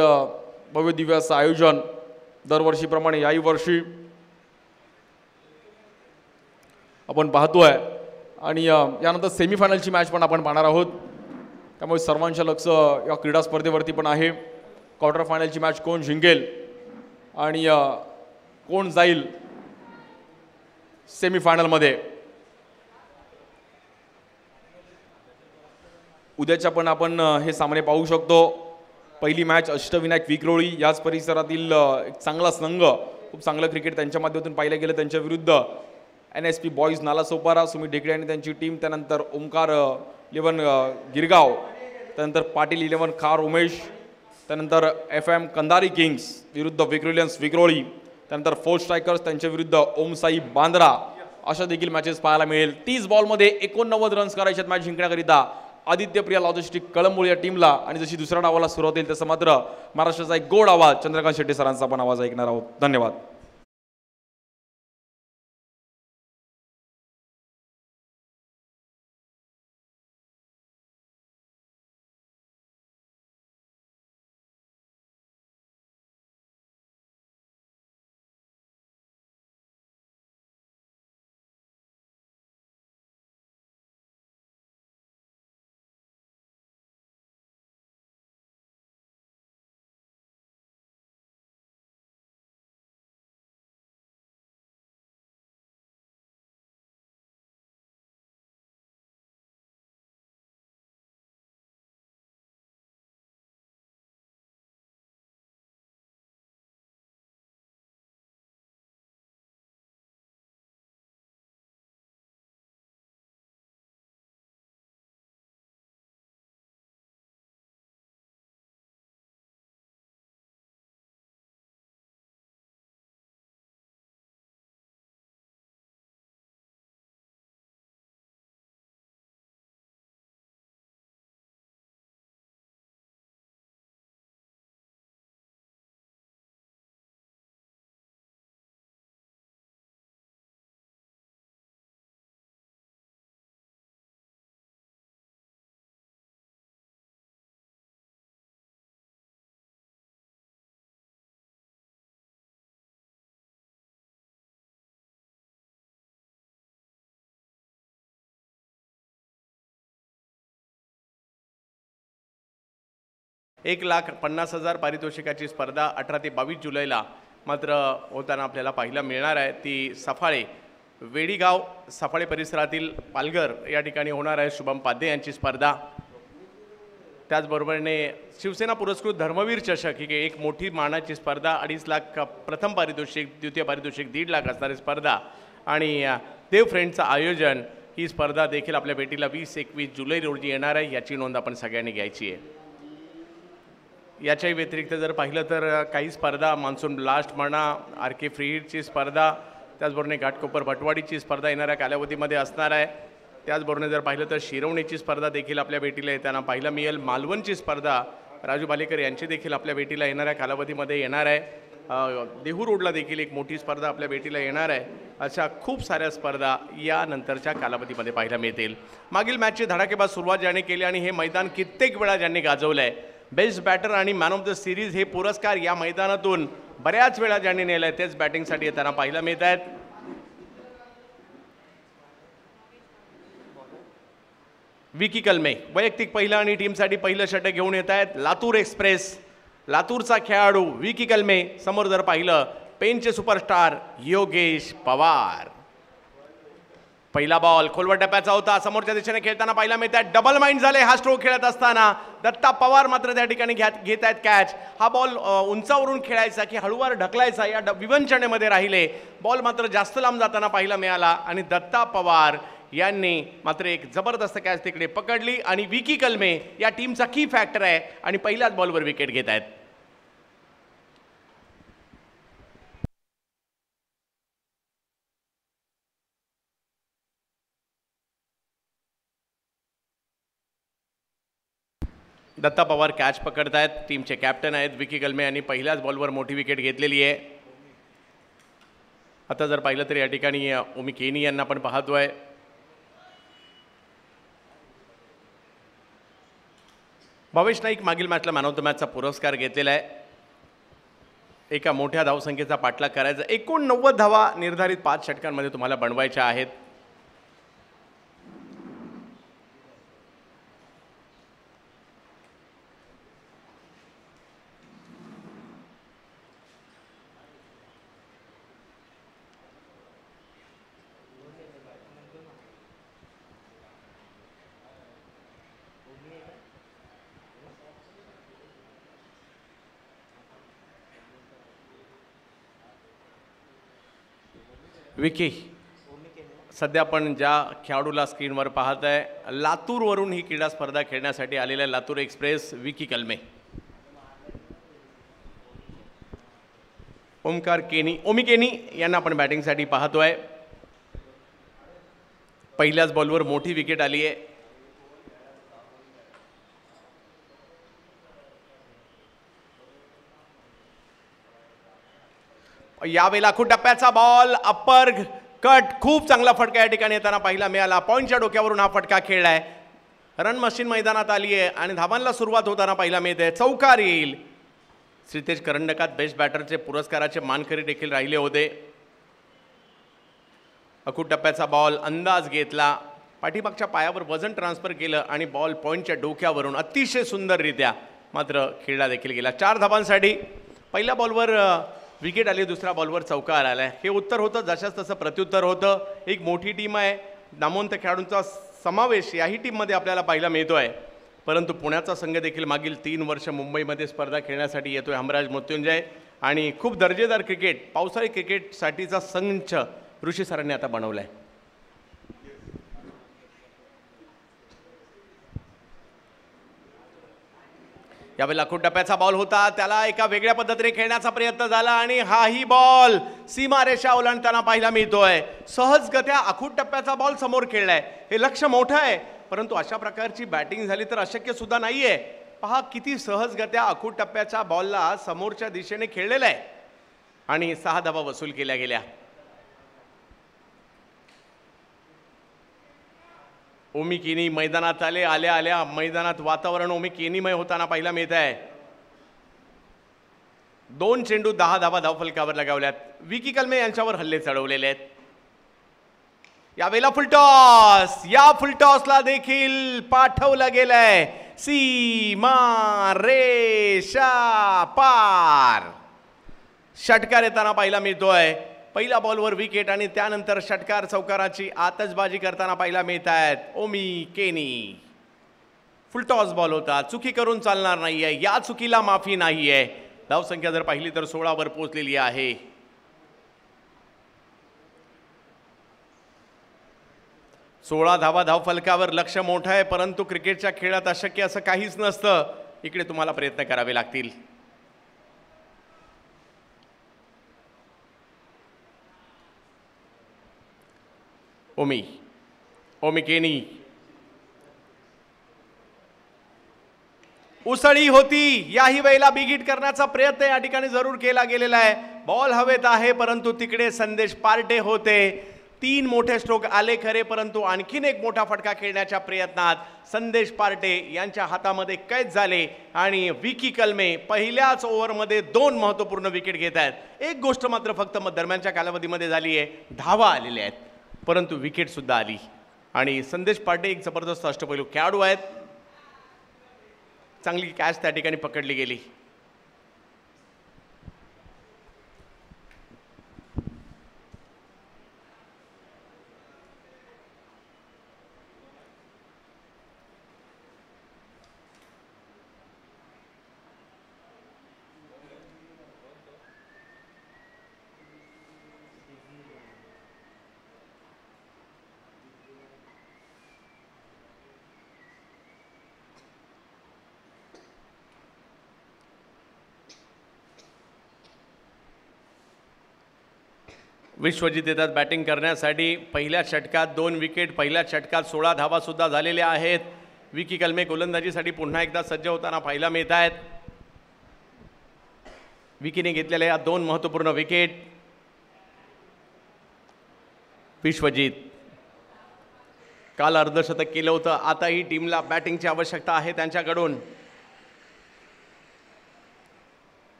भव्य दिव्य असं आयोजन दरवर्षीप्रमाणे याही वर्षी आपण पाहतोय. आणि यानंतर सेमीफायनलची मॅच पण आपण पाहणार आहोत, त्यामुळे सर्वांचं लक्ष या क्रीडा स्पर्धेवरती पण आहे. क्वार्टर फायनलची मॅच कोण जिंकेल आणि कोण जाईल सेमीफायनलमध्ये. उद्याच्या पण आपण हे सामने पाहू शकतो. पहिली मॅच अष्टविनायक विक्रोळी याच परिसरातील एक चांगला संघ, खूप चांगलं क्रिकेट त्यांच्या माध्यमातून पाहिलं गेलं. त्यांच्या विरुद्ध NSP बॉईज नालासोपारा, सुमित ढेकळे आणि त्यांची टीम, त्यानंतर ओमकार 11 गिरगाव, त्यानंतर पाटील 11 खार उमेश, त्यानंतर FM कंधारी किंग्स विरुद्ध विक्रोलियन्स विक्रोळी, त्यानंतर 4 स्ट्रायकर्स त्यांच्या विरुद्ध ओमसाई बांद्रा. अशा देखील मॅचेस पाहायला मिळेल. 30 बॉलमध्ये 89 रन्स करायचे आहेत मॅच जिंकण्याकरिता आदित्यप्रिया लॉजिस्टिक कळंबोळी या टीमला. आणि जशी दुसऱ्या डावाला सुरुवात होईल तसं मात्र महाराष्ट्राचा एक गोड आवाज चंद्रकांत शेट्टी सरांचा आपण आवाज ऐकणार आहोत. धन्यवाद. एक 1,50,000 पारितोषिकाची स्पर्धा 18 ते 22 जुलैला मात्र होताना आपल्याला पाहायला मिळणार आहे. ती सफाळे वेडीगाव सफाळे परिसरातील पालघर या ठिकाणी होणार आहे. शुभम पाध्ये यांची स्पर्धा. त्याचबरोबरने शिवसेना पुरस्कृत धर्मवीर चषक ही एक मोठी मानाची स्पर्धा. 2.5 लाख प्रथम पारितोषिक, द्वितीय पारितोषिक 1.5 लाख असणारी स्पर्धा. आणि देव फ्रेंडचं आयोजन. ही स्पर्धा देखील आपल्या भेटीला 20-21 जुलै रोजी येणार आहे. याची नोंद आपण सगळ्यांनी घ्यायची आहे. याच्याही व्यतिरिक्त जर पाहिलं तर काही स्पर्धा, मान्सून ब्लास्ट म्हणा, RK फ्री हिटची स्पर्धा, त्याचबरोबर घाटकोपर भटवाडीची स्पर्धा येणाऱ्या कालावधीमध्ये असणार आहे. त्याचबरोबर जर पाहिलं तर शिरवणीची स्पर्धा देखील आपल्या भेटीला येताना पाहायला मिळेल. मालवणची स्पर्धा राजू बालेकर यांची देखील आपल्या भेटीला येणाऱ्या कालावधीमध्ये येणार आहे. देहू रोडला देखील एक मोठी स्पर्धा आपल्या भेटीला येणार आहे. अशा खूप साऱ्या स्पर्धा यानंतरच्या कालावधीमध्ये पाहायला मिळतील. मागील मॅचची धडाकेबाज सुरुवात ज्यांनी केली आणि हे मैदान कित्येक वेळा ज्यांनी गाजवलं आहे, बेस्ट बॅटर आणि मॅन ऑफ द सिरीज हे पुरस्कार या मैदानातून बऱ्याच वेळा ज्यांनी नेलं आहे तेच बॅटिंगसाठी येताना पाहायला मिळत आहेत. विकी कलमे वैयक्तिक पहिलं आणि टीमसाठी पहिलं षटक घेऊन येत आहेत. लातूर एक्सप्रेस, लातूरचा खेळाडू विकी कलमे. समोर जर पाहिलं पेनचे सुपरस्टार योगेश पवार. पहिला बॉल खोलवर टप्प्याचा होता, समोरच्या दिशेने खेळताना पाहायला मिळत आहे. डबल माइंड झाले हा स्ट्रोक खेळत असताना. दत्ता पवार मात्र त्या ठिकाणी घेत आहेत कॅच. हा बॉल उंचावरून खेळायचा की हळूवार ढकलायचा या विवंचनेमध्ये राहिले. बॉल मात्र जास्त लांब जाताना पाहायला मिळाला आणि दत्ता पवार यांनी मात्र एक जबरदस्त कॅच तिकडे पकडली आणि विकी कलमे या टीमचा की फॅक्टर आहे आणि पहिल्याच बॉलवर विकेट घेत आहेत. दत्ता पवार कॅच पकडतायत, टीमचे कॅप्टन आहेत विकी कलमे यांनी पहिल्याच बॉलवर मोठी विकेट घेतलेली आहे. आता जर पाहिलं तर या ठिकाणी ओमी केनी यांना पण पाहतोय. भावेश नाईक मागील मॅचला मॅन ऑफ द मॅचचा पुरस्कार घेतलेला आहे. एका मोठ्या धावसंख्येचा पाठलाग करायचा. 89 धावा निर्धारित 5 षटकांमध्ये तुम्हाला बनवायच्या आहेत. विकी, सध्या आपण ज्या खेळाडूला स्क्रीनवर पाहत आहे, लातूरवरून ही क्रीडा स्पर्धा खेळण्यासाठी आलेल्या लातूर एक्सप्रेस विकी कलमे. ओमी केनी यांना आपण बॅटिंगसाठी पाहतोय. पहिल्याच बॉलवर मोठी विकेट आली आहे. यावेळेला आखूड टप्प्याचा बॉल अप्पर कट, खूप चांगला फटका या ठिकाणी येताना पाहिला मिळाला. पॉईंटच्या डोक्यावरून हा फटका खेळलाय. रन मशीन मैदानात आली आहे आणि धावांना सुरुवात होताना पाहिला मिळते. चौकार येईल. श्रीतेज करंडकात बेस्ट बॅटरचे पुरस्काराचे मानकरी देखील राहिले होते. आखूड टप्प्याचा बॉल अंदाज घेतला, पाठीमागच्या पायावर वजन ट्रान्सफर केलं आणि बॉल पॉईंटच्या डोक्यावरून अतिशय सुंदररित्या मात्र खेळला देखील गेला. 4 धावांसाठी पहिल्या बॉलवर विकेट आली, दुसऱ्या बॉलवर चौकार आलाय. हे उत्तर होतं, जशाच तसं प्रत्युत्तर होतं. एक मोठी टीम आहे, नामवंत खेळाडूंचा समावेश याही टीममध्ये आपल्याला पाहायला मिळतोय. परंतु पुण्याचा संघ देखील मागील 3 वर्ष मुंबईमध्ये स्पर्धा खेळण्यासाठी येतोय. हमराज मृत्युंजय आणि खूप दर्जेदार क्रिकेट, पावसाळी क्रिकेटसाठीचा संच ऋषी सरांनी आता बनवलाय. यावेळी आखूड टप्प्याचा बॉल होता, त्याला एका वेगळ्या पद्धतीने खेळण्याचा प्रयत्न झाला आणि हाही बॉल सीमारेषा ओलांडताना पाहायला मिळतोय. सहजगत्या आखूड टप्प्याचा बॉल समोर खेळलाय. हे लक्ष मोठं आहे, परंतु अशा प्रकारची बॅटिंग झाली तर अशक्य सुद्धा नाहीये. पहा किती सहजगत्या आखूड टप्प्याच्या बॉलला समोरच्या दिशेने खेळलेला आहे आणि 6 धावा वसूल केल्या गेल्या. ओमी केनी मैदानात आल्या मैदानात वातावरण ओमी केनीमय होताना पाहायला मिळत आहे. 2 चेंडू 10 धावा धावफलकावर लगावल्यात. विकी कलमे यांच्यावर हल्ले चढवलेले आहेत. यावेळेला फुलटॉस, या फुलटॉसला देखील पाठवलं गेलंय सीमा रेषा पार. षटकार येताना पाहायला मिळतोय. पहिल्या बॉलवर विकेट आणि त्यानंतर षटकार चौकाराची आतषबाजी करताना पाहायला मिळत आहेत ओमी केनी. फुलटॉस बॉल होता, चुकी करून चालणार नाहीये, या चुकीला माफी नाहीये. धावसंख्या जर पाहिली तर 16 वर पोहोचलेली आहे. सोळा धावा धावफलकावर. लक्ष मोठं आहे, परंतु क्रिकेटच्या खेळात अशक्य असं काहीच नसतं. इकडे तुम्हाला प्रयत्न करावे लागतील. ओमी केनी, उसळी होती, याही वेळेला बिग हिट करण्याचा प्रयत्न या ठिकाणी जरूर केला गेलेला आहे. बॉल हवेत आहे, परंतु तिकडे संदेश पार्टे होते. 3 मोठे स्ट्रोक आले खरे, परंतु आणखीन एक मोठा फटका खेळण्याच्या प्रयत्नात संदेश पार्टे यांच्या हातामध्ये कैद झाले आणि विकी कलमे पहिल्याच ओव्हरमध्ये 2 महत्त्वपूर्ण विकेट घेत आहेत. एक गोष्ट मात्र फक्त दरम्यानच्या कालावधीमध्ये झाली आहे, धावा आलेल्या आहेत, परंतु विकेट सुद्धा आली. आणि संदेश पार्टे एक जबरदस्त अष्टपैलू खेळाडू आहेत. चांगली कॅच त्या ठिकाणी पकडली गेली. विश्वजित येतात बॅटिंग करण्यासाठी. पहिल्या षटकात 2 विकेट, पहिल्या षटकात 16 धावा सुद्धा झालेल्या आहेत. विकी कलमे गोलंदाजीसाठी पुन्हा एकदा सज्ज होताना पाहायला मिळत आहेत. विकीने घेतलेल्या या 2 महत्त्वपूर्ण विकेट. विश्वजित काल अर्धशतक केलं होतं, आता ही टीमला बॅटिंगची आवश्यकता आहे त्यांच्याकडून.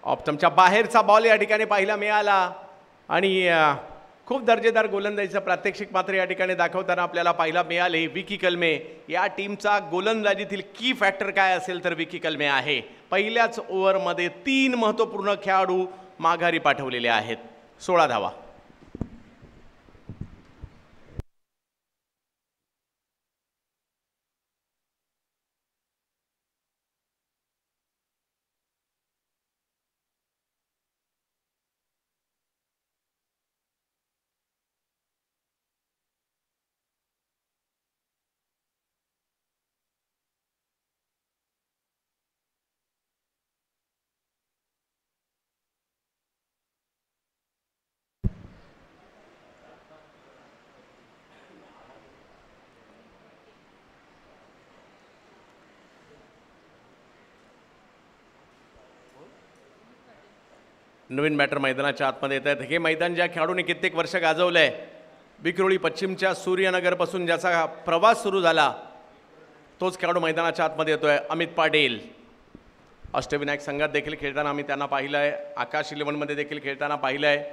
ऑप्टमच्या बाहेरचा बॉल या ठिकाणी पाहायला मिळाला आणि खूप दर्जेदार गोलंदाजीचं प्रात्यक्षिक मात्र या ठिकाणी दाखवताना आपल्याला पाहायला मिळाले. विकी कलमे या टीमचा गोलंदाजीतील की फॅक्टर काय असेल तर विकी कलमे आहे. पहिल्याच ओव्हरमध्ये 3 महत्त्वपूर्ण खेळाडू माघारी पाठवलेले आहेत. 16 धावा. नवीन बॅटर मैदानाच्या आतमध्ये येत आहेत. हे मैदान ज्या खेळाडूंनी कित्येक वर्ष गाजवलं आहे, विक्रोळी पश्चिमच्या सूर्यनगरपासून ज्याचा प्रवास सुरू झाला, तोच खेळाडू मैदानाच्या आतमध्ये येतोय. अमित पाटील अष्टविनायक संघात देखील खेळताना आम्ही त्यांना पाहिलं आहे. आकाश 11मध्ये देखील खेळताना पाहिलं आहे.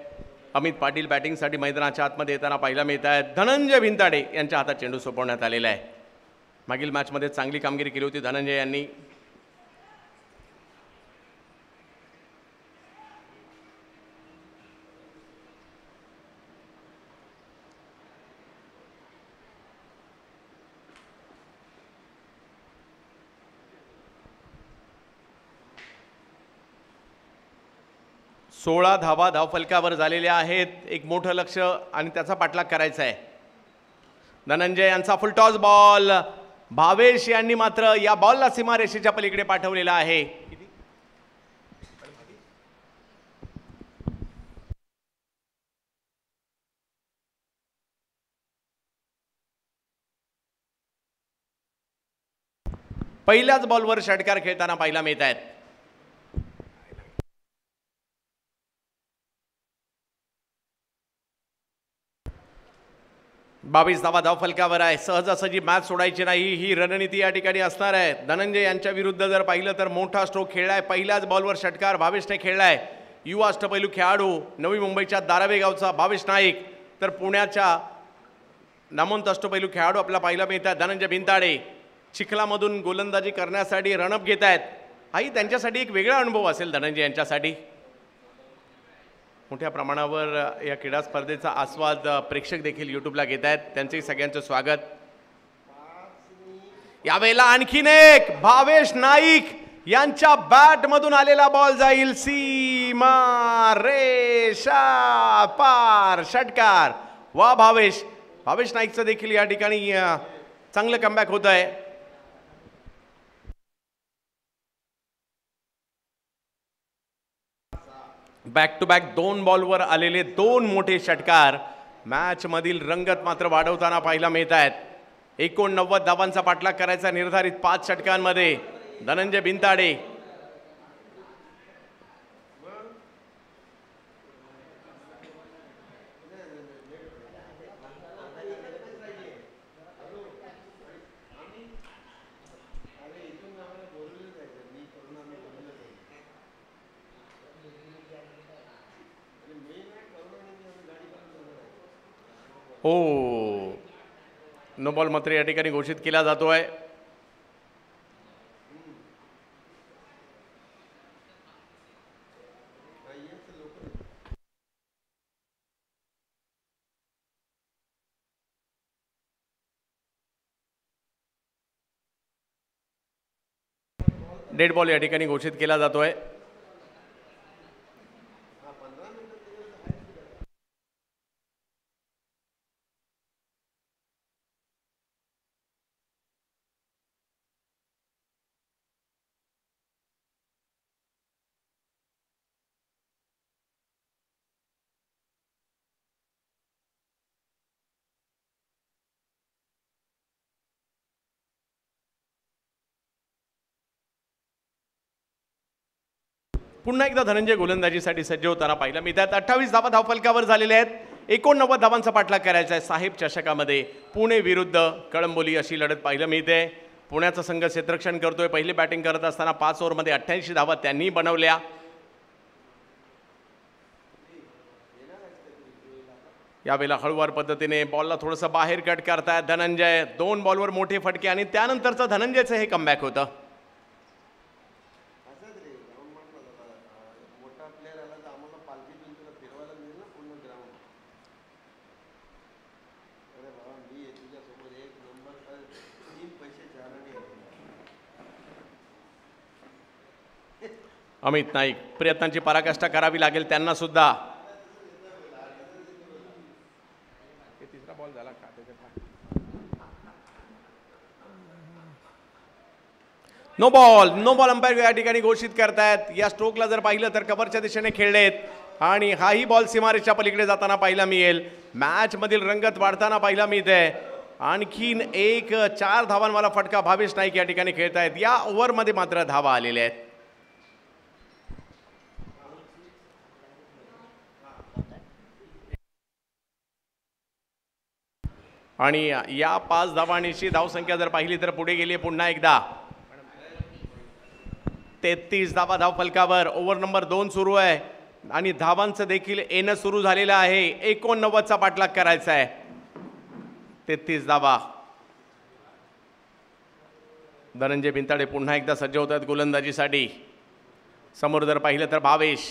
अमित पाटील बॅटिंगसाठी मैदानाच्या आतमध्ये येताना पाहायला मिळत आहेत. धनंजय भिंताडे यांच्या हातात चेंडू सोपवण्यात आलेला आहे. मागील मॅचमध्ये चांगली कामगिरी केली होती धनंजय यांनी. सोळा धावा धावफलकावर झालेल्या आहेत. एक मोठं लक्ष आणि त्याचा पाठलाग करायचा आहे. धनंजय यांचा फुलटॉस बॉल. भावेश यांनी मात्र या बॉलला सीमारेषेच्या पलीकडे पाठवलेला आहे. पहिल्याच बॉलवर षटकार खेळताना पाहायला मिळत आहेत. 22 धावा धावफलकावर आहे. सहजासहजी मॅच सोडायची नाही ही रणनीती या ठिकाणी असणार आहे. धनंजय यांच्या विरुद्ध जर पाहिलं तर मोठा स्ट्रोक खेळलाय. पहिल्याच बॉलवर षटकार भावेशने खेळलाय. युवा अष्टपैलू खेळाडू नवी मुंबईच्या दारावे गावचा भावेश नाईक, तर पुण्याच्या नामवंत अष्टपैलू खेळाडू आपल्याला पाहायला मिळतात धनंजय भिंताडे. चिखलामधून गोलंदाजी करण्यासाठी रणअप घेत आहेत. हाही त्यांच्यासाठी एक वेगळा अनुभव असेल धनंजय यांच्यासाठी. मोठ्या प्रमाणावर या क्रीडा स्पर्धेचा आस्वाद प्रेक्षक देखील यूट्यूबला घेत आहेत. त्यांचंही सगळ्यांचं स्वागत. यावेळेला आणखीन एक भावेश नाईक यांच्या बॅटमधून आलेला बॉल जाईल सीमा रेषा पार. षटकार. वा भावेश. भावेश नाईकचं देखील या ठिकाणी चांगलं कमबॅक होत आहे. बॅक टू बॅक 2 बॉलवर आलेले 2 मोठे षटकार मॅच मधील रंगत मात्र वाढवताना पाहायला मिळत आहेत. 89 धावांचा पाठलाग करायचा निर्धारित 5 षटकांमध्ये. धनंजय भिंताडे हो, नो बॉल मात्र या ठिकाणी घोषित केला जातोय. डेड बॉल या ठिकाणी घोषित केला जातोय. पुन्हा एकदा धनंजय गोलंदाजीसाठी सज्ज होताना पाहिलं मी. त्यात 28 धावा धावफलकावर झालेल्या आहेत. 89 धावांचा पाठलाग करायचा आहे साहेब चषकामध्ये. पुणे विरुद्ध कळंबोली अशी लढत पाहिलं मिळते. पुण्याचा संघ क्षेत्ररक्षण करतोय. पहिली बॅटिंग करत असताना 5 ओव्हरमध्ये 88 धावा त्यांनी बनवल्या. यावेळेला हळूवार पद्धतीने बॉलला थोडंसं बाहेर कट करतायत धनंजय. 2 बॉलवर मोठे फटके आणि त्यानंतरचं धनंजयचं हे कमबॅक होतं. अमित नाईक प्रयत्नांची पराकाष्ठा करावी लागेल त्यांना सुद्धा. तिसरा बॉल झाला का नो बॉल अंपायर या ठिकाणी घोषित करतायत. या स्ट्रोकला जर पाहिलं तर कव्हरच्या दिशेने खेळलेत आणि हाही बॉल सीमारेषेच्या पलीकडे जाताना पाहायला मिळेल. मॅच मधील रंगत वाढताना पाहायला मिळते. आणखीन एक 4 धावांवाला फटका भावेश नाईक या ठिकाणी खेळतायत. या ओव्हरमध्ये मात्र धावा आलेल्या आहेत. आणि या 5 धावांची धावसंख्या जर पाहिली तर पुढे गेली पुन्हा एकदा. 33 धावा धावफलकावर. ओव्हर नंबर 2 सुरू आहे आणि धावांचं देखील येणं सुरू झालेलं आहे. 89चा पाठलाग करायचा आहे. 33 धावा. धनंजय भिंताडे पुन्हा एकदा सज्ज होतात गोलंदाजीसाठी. समोर जर पाहिलं तर भावेश.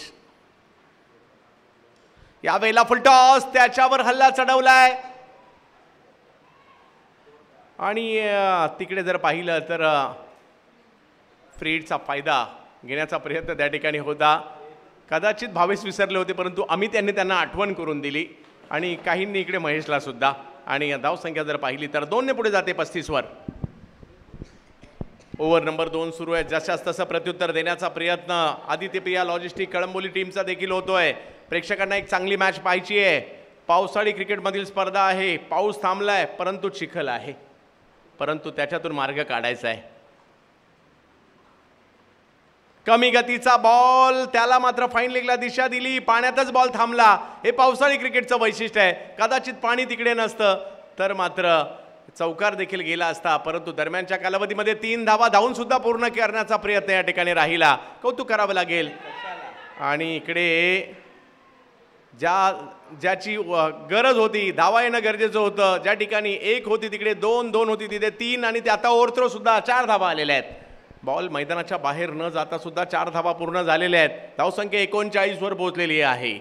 यावेळेला फुलटॉस त्याच्यावर हल्ला चढवलाय आणि तिकडे जर पाहिलं तर फ्रीडचा फायदा घेण्याचा प्रयत्न त्या ठिकाणी होता. कदाचित भावेश विसरले होते परंतु अमित यांनी त्यांना आठवण करून दिली आणि काहींनी इकडे महेशला सुद्धा. आणि धावसंख्या जर पाहिली तर 2 पुढे जाते 35 वर. ओव्हर नंबर 2 सुरू आहे. जशास तसं प्रत्युत्तर देण्याचा प्रयत्न आदित्य प्रिया लॉजिस्टिक कळंबोली टीमचा देखील होतोय. प्रेक्षकांना एक चांगली मॅच पाहायची आहे. पावसाळी क्रिकेटमधील स्पर्धा आहे. पाऊस थांबलाय परंतु चिखल आहे. परंतु त्याच्यातून मार्ग काढायचा आहे. कमी गतीचा बॉल त्याला मात्र फाईन लेगला दिशा दिली. पाण्यातच बॉल थांबला. हे पावसाळी क्रिकेटचं वैशिष्ट्य आहे. कदाचित पाणी तिकडे नसतं तर मात्र चौकार देखील गेला असता. परंतु दरम्यानच्या कालावधीमध्ये 3 धावा धावून सुद्धा पूर्ण करण्याचा प्रयत्न या ठिकाणी राहिला. कौतुक करावं लागेल. आणि इकडे ज्याची गरज होती धावा येणं गरजेचं होतं. ज्या ठिकाणी 1 होती तिकडे 2 होती तिथे 3 आणि ते आता ओव्हरथ्रो सुद्धा 4 धावा आलेल्या आहेत. बॉल मैदानाच्या बाहेर न जाता सुद्धा 4 धावा पूर्ण झालेल्या आहेत. धावसंख्या 39 वर पोहोचलेली आहे.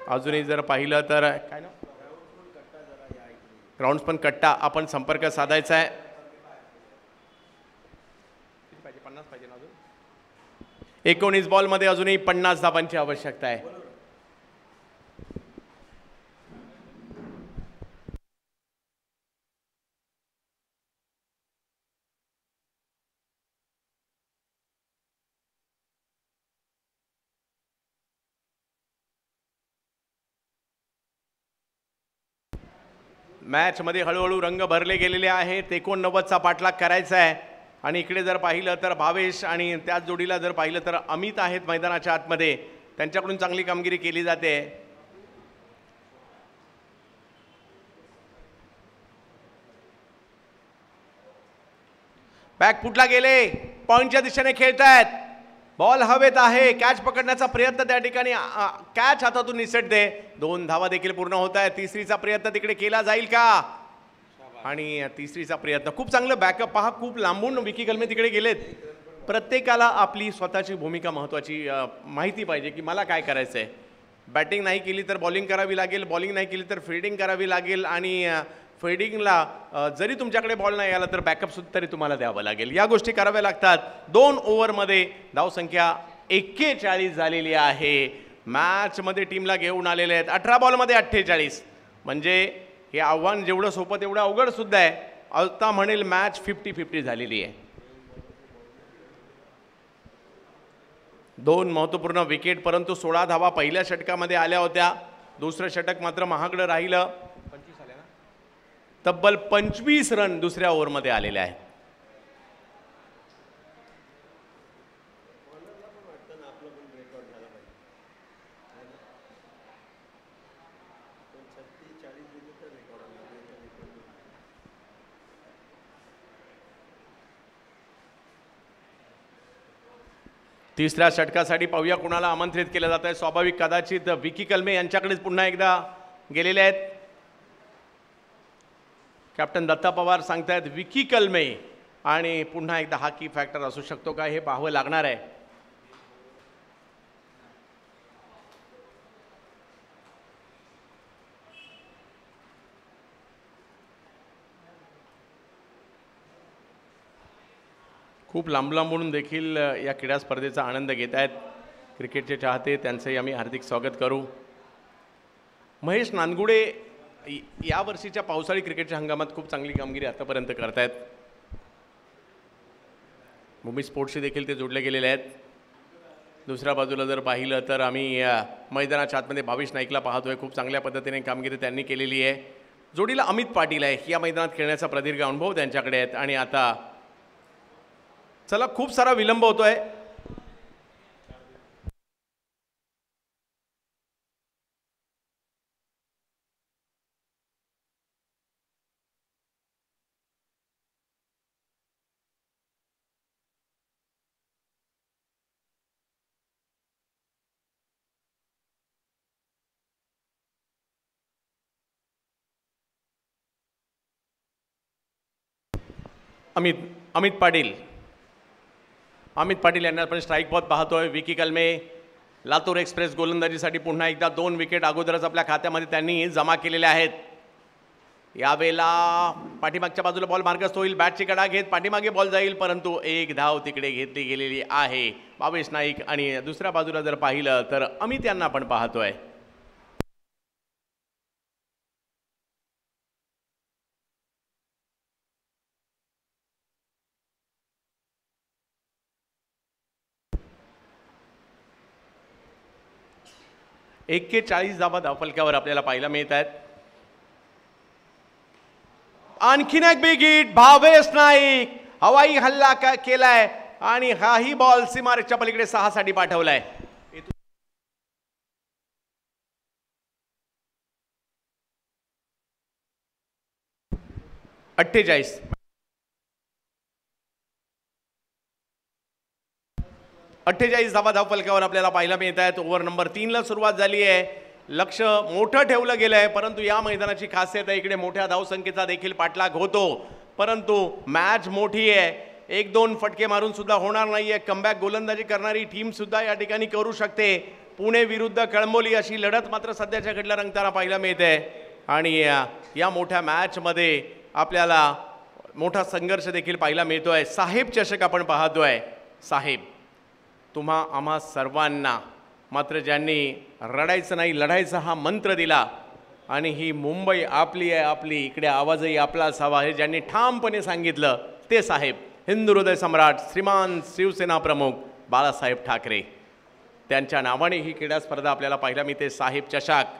अजूनही जर पाहिलं तर काय ना ग्राउंड्सपन कट्टा आपण संपर्क साधायचा आहे. 19 बॉलमध्ये अजूनही 50 धावांची आवश्यकता आहे. मॅचमध्ये हळूहळू रंग भरले गेलेले आहेत. 89चा पाठलाग करायचा आहे. आणि इकडे जर पाहिलं तर भावेश आणि त्याच जोडीला जर पाहिलं तर अमित आहेत मैदानाच्या आतमध्ये. त्यांच्याकडून चांगली कामगिरी केली जाते. बॅक फुटला गेले. पॉइंटच्या दिशेने खेळतायत. बॉल हवेत आहे. कॅच पकडण्याचा प्रयत्न त्या ठिकाणी कॅच हातातून निसटते. 2 धावा देखील पूर्ण होत आहेत. तिसरीचा प्रयत्न तिकडे केला जाईल का. आणि तिसरीचा प्रयत्न खूप चांगलं बॅकअप पहा. खूप लांबून विकी कलमे तिकडे गेलेत. प्रत्येकाला आपली स्वतःची भूमिका महत्त्वाची माहिती पाहिजे की मला काय करायचं आहे. बॅटिंग नाही केली तर बॉलिंग करावी लागेल. बॉलिंग नाही केली तर फिल्डिंग करावी लागेल. आणि फिल्डिंगला जरी तुमच्याकडे बॉल नाही आला तर बॅकअप सुद्धा तरी तुम्हाला द्यावं लागेल. या गोष्टी कराव्या लागतात. 2 ओव्हरमध्ये धावसंख्या 41 झालेली आहे. मॅचमध्ये टीमला घेऊन आलेले आहेत. 18 बॉलमध्ये 48. म्हणजे हे आव्हान जेवढं सोपं तेवढं अवघड सुद्धा आहे. आता म्हणेल मॅच 50-50 झालेली आहे. 2 महत्त्वपूर्ण विकेट परंतु 16 धावा पहिल्या षटकामध्ये आल्या होत्या. दुसरं षटक मात्र महागडं राहिलं. तब्बल 25 रन दुसऱ्या ओव्हरमध्ये आलेले आहेत. तिसऱ्या षटकासाठी पाहूया कुणाला आमंत्रित केलं जात आहे. स्वाभाविक कदाचित विकी कलमे यांच्याकडेच पुन्हा एकदा गेलेले आहेत. कॅप्टन दत्ता पवार सांगतायत विकी कलमे, आणि पुन्हा एकदा हा की फॅक्टर असू शकतो का हे पाहावं लागणार आहे. खूप लांब लांबून देखील या क्रीडा स्पर्धेचा आनंद घेत आहेत क्रिकेटचे चाहते, त्यांचंही आम्ही हार्दिक स्वागत करू. महेश नानगुडे या वर्षीच्या पावसाळी क्रिकेटच्या हंगामात खूप चांगली कामगिरी आतापर्यंत करतायत. भूमी स्पोर्ट्सशी देखील ते जोडले गेलेले आहेत. दुसऱ्या बाजूला जर पाहिलं तर आम्ही मैदानाच्या आतमध्ये भावेश नाईकला पाहतोय. खूप चांगल्या पद्धतीने कामगिरी त्यांनी केलेली आहे. जोडीला अमित पाटील आहे. या मैदानात खेळण्याचा प्रदीर्घ अनुभव त्यांच्याकडे आहेत. आणि आता चला, खूप सारा विलंब होतोय. अमित पाटील यांना आपण स्ट्राईक पॉट पाहतोय. विकी कलमे लातूर एक्सप्रेस गोलंदाजीसाठी पुन्हा एकदा 2 विकेट अगोदरच आपल्या खात्यामध्ये त्यांनी जमा केलेल्या आहेत. यावेळेला पाठीमागच्या बाजूला बॉल मार्गस्थ होईल. बॅटची कडा घेत पाठीमागे बॉल जाईल, परंतु एक धाव तिकडे घेतली गेलेली आहे. भावेश नाईक, आणि दुसऱ्या बाजूला जर पाहिलं तर अमित यांना आपण पाहतोय. एक 40 धावा धावफलक्यावर आपल्याला पाहायला मिळत आहेत. आणखीन एक बिग हिट, भावेश नाईक हवाई हल्ला केलाय, आणि हाही बॉल सीमारेषच्या पलीकडे 6 साठी पाठवलाय. 48 धावा धावफलकावर आपल्याला पाहायला मिळत आहेत. ओव्हर नंबर 3 ला सुरुवात झाली आहे. लक्ष मोठं ठेवलं गेलं आहे, परंतु या मैदानाची खासियत आहे इकडे मोठ्या धावसंख्येचा देखील पाठलाग होतो, परंतु मॅच मोठी आहे. 1-2 फटके मारून सुद्धा होणार नाहीये. कमबॅक गोलंदाजी करणारी टीम सुद्धा या ठिकाणी करू शकते. पुणे विरुद्ध कळंबोली अशी लढत मात्र सध्याच्या घडीला रंगताना पाहायला मिळते. आणि या मोठ्या मॅचमध्ये आपल्याला मोठा संघर्ष देखील पाहायला मिळतोय. साहेब चषक आपण पाहतोय. साहेब, तुम्हा आम्हा सर्वांना, मात्र ज्यांनी रडायचं नाही लढायचं हा मंत्र दिला, आणि ही मुंबई आपली आहे, आपली, इकडे आवाजही आपलाच हवा, हे ज्यांनी ठामपणे सांगितलं ते साहेब, हिंदू हृदय सम्राट श्रीमान शिवसेना प्रमुख बाळासाहेब ठाकरे. त्यांच्या नावाने ही क्रीडा स्पर्धा आपल्याला पाहायला मिळते. साहेब चषक.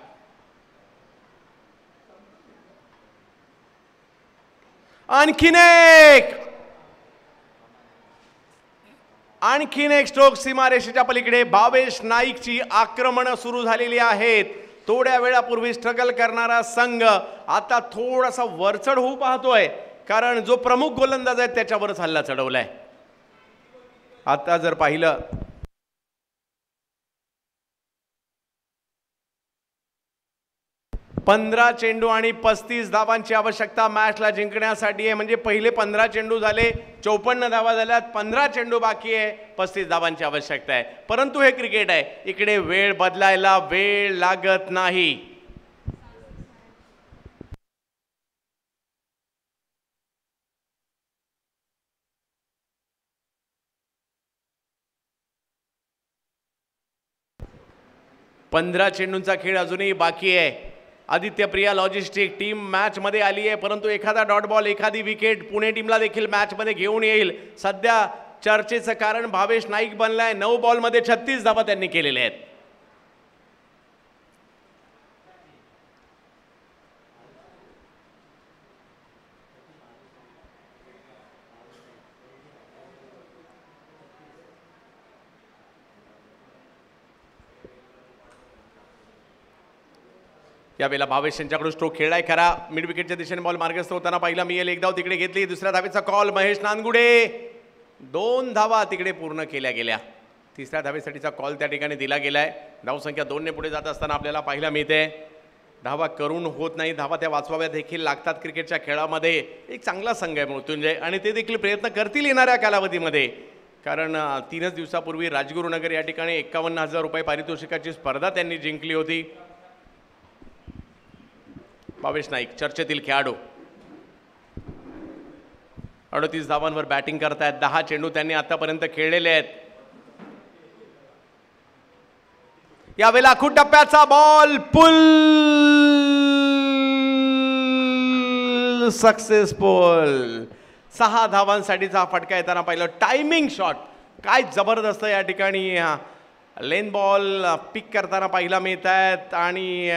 आणखीन एक स्ट्रोक सीमारेषेच्या पलीकडे. भावेश नाईकची आक्रमण सुरू झालेली आहेत. थोड्या वेळापूर्वी स्ट्रगल करणारा संघ आता थोडासा वरचढ होऊ पाहतोय, कारण जो प्रमुख गोलंदाज आहे त्याच्यावरच हल्ला चढवलाय. आता जर पाहिलं 15 चेंडू आणि 35 धावांची आवश्यकता मॅचला जिंकण्यासाठी आहे. म्हणजे पहिले 15 चेंडू झाले, 54 धावा झाल्यात, 15 चेंडू बाकी आहे, 35 धावांची आवश्यकता आहे. परंतु हे क्रिकेट आहे, इकडे वेळ बदलायला वेळ लागत नाही. पंधरा चेंडूंचा खेळ अजूनही बाकी आहे. Aditya Priya logistic team match मध्ये आली आहे, परंतु एखादा डॉट बॉल, एखादी विकेट पुणे टीमला देखील मॅच मध्ये घेऊन येईल. सध्या चर्चेचं कारण भावेश नाईक बनलाय. 9 बॉलमध्ये 36 धावा त्यांनी केलेल्या आहेत. यावेळेला भावेश यांच्याकडून स्ट्रोक खेळलाय खरा. मिड विकेटच्या दिशेने बॉल मार्गस्थ होताना पाहिला मिळेल. एक धाव तिकडे घेतली. दुसऱ्या धावेचा कॉल महेश नानगुडे. 2 धावा तिकडे पूर्ण केल्या गेल्या. तिसऱ्या धावेसाठीचा कॉल त्या ठिकाणी दिला गेलाय. धावसंख्या 2 ने पुढे जात असताना आपल्याला पाहायला मिळते धावा करून होत नाही, धावा त्या वाचवाव्या देखील लागतात क्रिकेटच्या खेळामध्ये. एक चांगला संघ आहे मृत्युंजय आणि ते देखील प्रयत्न करतील येणाऱ्या कालावधीमध्ये. कारण 3च दिवसापूर्वी राजगुरुनगर या ठिकाणी 51,000 रुपये पारितोषिकाची स्पर्धा त्यांनी जिंकली होती. भावेश नाईक चर्चेतील खेळाडू 38 धावांवर बॅटिंग करतायत. 10 चेंडू त्यांनी आतापर्यंत खेळलेले आहेत. यावेळेला आखूड टप्प्याचा बॉल पुल सक्सेसफुल. 6 धावांसाठीचा फटका येताना पाहिलं. टायमिंग शॉट काय जबरदस्त या ठिकाणी लेन बॉल पिक करताना पाहिला मिळत आहेत आणि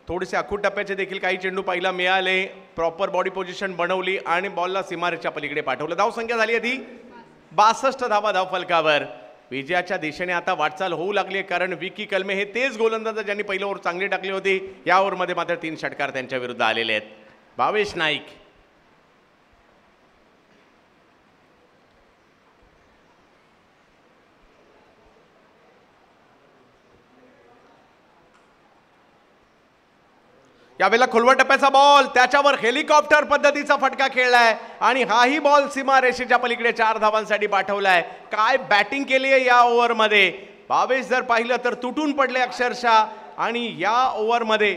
थोडेसे आखूड टप्प्याचे देखील काही चेंडू पाहिला मिळाले. प्रॉपर बॉडी पोझिशन बनवली आणि बॉलला सीमारेषेच्या पलीकडे पाठवलं. धावसंख्या झाली आधी 62 धावा धावफलकावर. विजयाच्या दिशेने आता वाटचाल होऊ लागली आहे कारण विकी कलमे हे तेच गोलंदाज ज्यांनी पहिलं ओव्हर चांगली टाकली होती. या ओव्हरमध्ये मात्र 3 षटकार त्यांच्या विरुद्ध आलेले आहेत. भावेश नाईक यावेळेला खोलवर टप्प्याचा बॉल त्याच्यावर हेलिकॉप्टर पद्धतीचा फटका खेळलाय आणि हाही बॉल सीमा रेषेच्या पलीकडे 4 धावांसाठी पाठवलाय. काय बॅटिंग केली आहे या ओव्हरमध्ये. भावेश जर पाहिलं तर तुटून पडले अक्षरशः आणि या ओव्हरमध्ये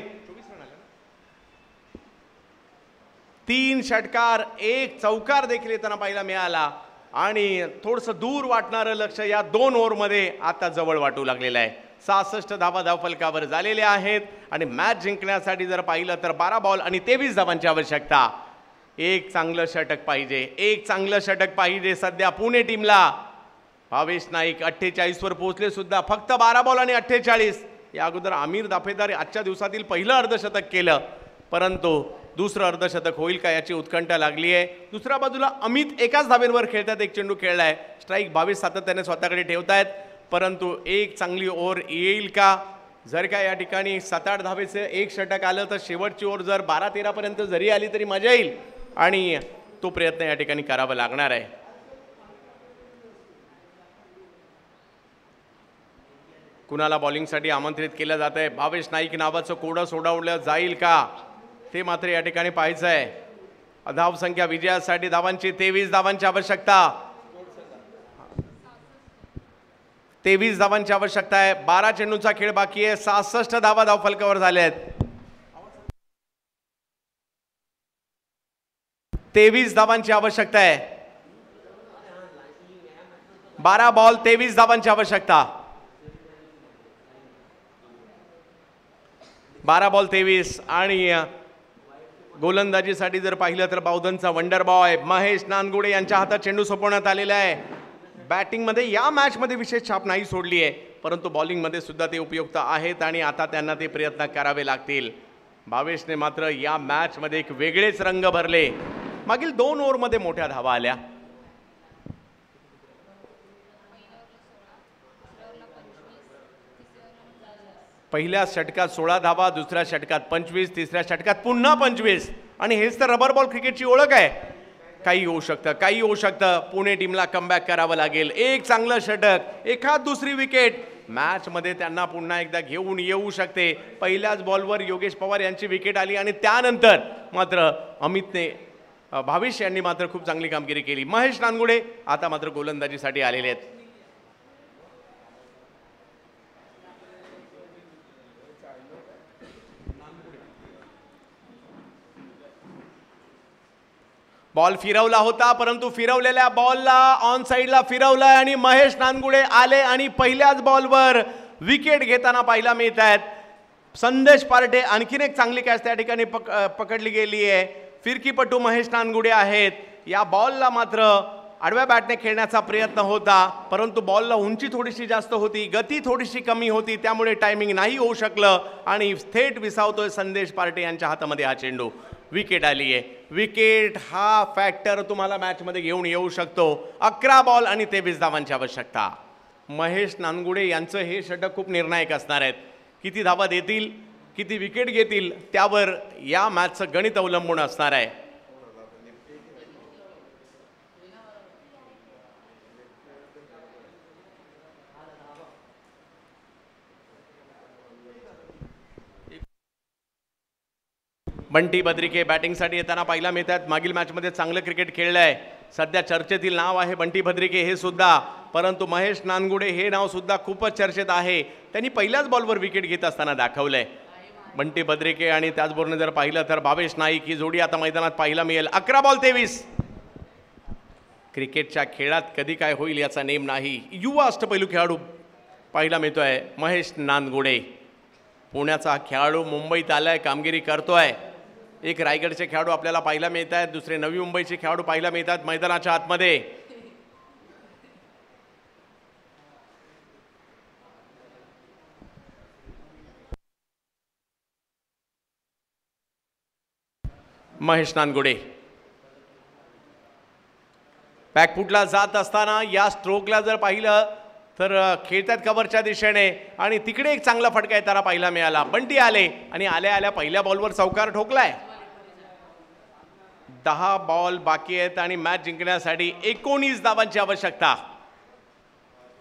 3 षटकार 1 चौकार देखील येताना पाहायला मिळाला आणि थोडंसं दूर वाटणारं लक्ष या 2 ओव्हरमध्ये आता जवळ वाटू लागलेलं आहे. 66 धावा धावफलकावर झालेल्या आहेत आणि मॅच जिंकण्यासाठी जर पाहिलं तर 12 बॉल आणि 23 धावांची आवश्यकता. एक चांगलं षटक पाहिजे, एक चांगलं षटक पाहिजे सध्या पुणे टीमला. भावेश नाईक 48 वर पोहोचले सुद्धा. फक्त 12 बॉल आणि 48. या अगोदर आमिर दाफेदार आजच्या दिवसातील पहिलं अर्धशतक केलं परंतु दुसरं अर्धशतक होईल का याची उत्कंठा लागली आहे. दुसऱ्या बाजूला अमित एकाच धावेवर खेळतात. 1 चेंडू खेळलाय. स्ट्राईक 22 सातत्याने स्वतःकडे ठेवतायत परंतु एक चांगली ओव्हर येईल का. जर का या ठिकाणी 7-8 धावेचं 1 षटक आलं तर शेवटची ओव्हर जर 12-13 पर्यंत जरी आली तरी मजा येईल आणि तो प्रयत्न या ठिकाणी करावा लागणार आहे. कुणाला बॉलिंगसाठी आमंत्रित केलं जात आहे. भावेश नाईक नावाचं कोडं सोडवलं जाईल का ते मात्र या ठिकाणी पाहायचं आहे. धावसंख्या विजयासाठी धावांची 23 धावांची आवश्यकता. 23 धावांची आवश्यकता आहे. 12 चेंडूंचा खेळ बाकी आहे. 66 धावा धावफलकावर झाले आहेत. 23 धावांची आवश्यकता आहे. 12 बॉल 23 धावांची आवश्यकता. 12 बॉल 23 आणि गोलंदाजीसाठी जर पाहिलं तर बावधनचा वंडर बॉय महेश नानगुडे यांच्या हातात चेंडू सोपवण्यात आलेला आहे. बॅटिंगमध्ये या मॅचमध्ये विशेष छाप नाही सोडली आहे परंतु बॉलिंगमध्ये सुद्धा ते उपयुक्त आहेत आणि आता त्यांना ते प्रयत्न करावे लागतील. भावेशने मात्र या मॅचमध्ये एक वेगळेच रंग भरले. मागील 2 ओव्हरमध्ये मोठ्या धावा आल्या. पहिल्या षटकात 16 धावा, दुसऱ्या षटकात 25, तिसऱ्या षटकात पुन्हा 25 आणि हेच तर रबर बॉल क्रिकेटची ओळख आहे. काही होऊ शकतं, काही होऊ शकतं. पुणे टीमला कमबॅक करावं लागेल. एक चांगलं षटक, एखाद दुसरी विकेट मॅचमध्ये त्यांना पुन्हा एकदा घेऊन येऊ शकते. पहिल्याच बॉलवर योगेश पवार यांची विकेट आली आणि त्यानंतर मात्र अमितने भावेश यांनी मात्र खूप चांगली कामगिरी केली. महेश नानगुडे आता मात्र गोलंदाजीसाठी आलेले आहेत. बॉल फिरवला होता परंतु फिरवलेल्या बॉलला ऑन साइडला फिरवलाय आणि महेश नानगुडे आले आणि पहिल्याच बॉलवर विकेट घेताना पाहायला मिळत आहेत. संदेश पार्टे आणखीन एक चांगली कॅच त्या ठिकाणी पकडली गेली आहे. फिरकीपटू महेश नानगुडे आहेत. या बॉलला मात्र आडव्या बॅटने खेळण्याचा प्रयत्न होता परंतु बॉलला उंची थोडीशी जास्त होती, गती थोडीशी कमी होती त्यामुळे टायमिंग नाही होऊ शकलं आणि थेट विसावतोय संदेश पार्टे यांच्या हातामध्ये हा चेंडू. विकेट आली आहे. विकेट हा फॅक्टर तुम्हाला मॅचमध्ये घेऊन येऊ शकतो. 11 बॉल आणि 23 धावांची आवश्यकता. महेश नानगुडे यांचं हे षटक खूप निर्णायक असणार आहेत. किती धावा देतील, किती विकेट घेतील त्यावर या मॅचचं गणित अवलंबून असणार आहे. बंटी बद्रिके बॅटिंगसाठी येताना पाहायला मिळतात. मागील मॅचमध्ये चांगलं क्रिकेट खेळलं आहे. सध्या चर्चेतील नाव आहे बंटी बद्रिके हे सुद्धा, परंतु महेश नानगुडे हे नाव सुद्धा खूपच चर्चेत आहे. त्यांनी पहिल्याच बॉलवर विकेट घेत असताना दाखवलंय. बंटी बद्रिके आणि त्याचबरोबर जर पाहिलं तर भावेश नाईक ही जोडी आता मैदानात पाहायला मिळेल. 11 बॉल 23. क्रिकेटच्या खेळात कधी काय होईल याचा नेम नाही. युवा अष्टपैलू खेळाडू पाहायला मिळतोय महेश नानगुडे. पुण्याचा खेळाडू मुंबईत आलाय, कामगिरी करतोय. एक रायगडचे खेळाडू आपल्याला पाहायला मिळत आहेत, दुसरे नवी मुंबईचे खेळाडू पाहायला मिळतात मैदानाच्या आतमध्ये. महेश नानगुडे बॅकफुटला जात असताना या स्ट्रोकला जर पाहिलं तर खेळतात कव्हरच्या दिशेने आणि तिकडे एक चांगला फटका येताना पाहायला मिळाला. बंटी आले आणि आल्या आल्या पहिल्या बॉलवर चौकार ठोकलाय. 10 बॉल बाकी आहेत आणि मॅच जिंकण्यासाठी 19 धावांची आवश्यकता.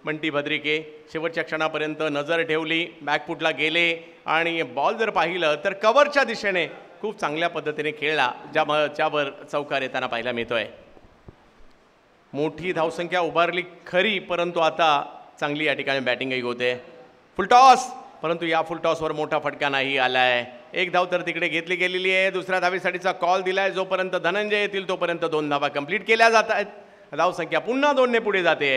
बंटी बद्रिके शेवटच्या क्षणापर्यंत नजर ठेवली, बॅकफुटला गेले आणि बॉल जर पाहिलं तर कव्हरच्या दिशेने खूप चांगल्या पद्धतीने खेळला, ज्यावर चौकार येताना पाहायला मिळतोय. मोठी धावसंख्या उभारली खरी, परंतु आता चांगली या ठिकाणी बॅटिंगही होते. फुलटॉस, परंतु या फुलटॉसवर मोठा फटका नाही आलाय. एक धाव तर तिकडे घेतली गेलेली आहे. दुसऱ्या धावेसाठीचा कॉल दिलाय. जोपर्यंत धनंजय येतील तोपर्यंत 2 धावा कंप्लीट केल्या जात आहेत. धावसंख्या पुन्हा 2 ने पुढे जाते.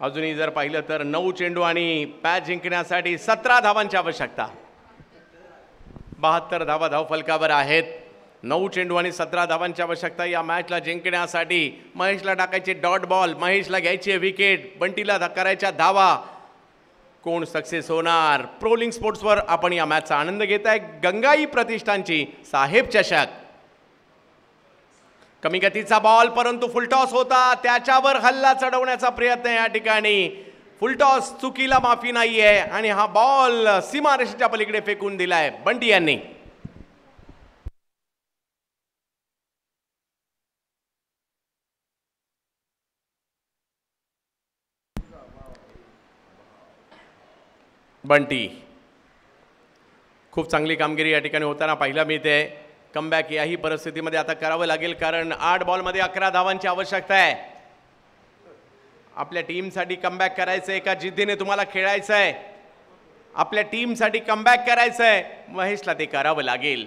अजूनही जर पाहिलं तर 9 चेंडू आणि मॅच जिंकण्यासाठी 17 धावांची आवश्यकता. 72 धावा धावफलकावर आहेत. 9 चेंडू आणि 17 धावांची आवश्यकता या मॅचला जिंकण्यासाठी. महेशला टाकायचे डॉट बॉल, महेशला घ्यायचे विकेट, बंटीला करायच्या धावा. कोण सक्सेस होणार? प्रोलिंग स्पोर्ट्सवर आपण या मॅचचा आनंद घेताय. गंगाई प्रतिष्ठानची साहेब चषक. कमी गतीचा बॉल, परंतु फुलटॉस होता, त्याच्यावर हल्ला चढवण्याचा प्रयत्न या ठिकाणी. फुलटॉस चुकीला माफी नाहीये आणि हा बॉल सीमारेषेच्या पलीकडे फेकून दिलाय बंटी यांनी. बंटी खूप चांगली कामगिरी या ठिकाणी होताना पाहायला मिळते. कमबॅक याही परिस्थितीमध्ये आता करावं लागेल, कारण 8 बॉलमध्ये 11 धावांची आवश्यकता आहे. आपल्या टीमसाठी कमबॅक करायचं आहे, एका जिद्दीने तुम्हाला खेळायचं आहे. आपल्या टीमसाठी कमबॅक करायचं आहे, महेशला ते करावं लागेल.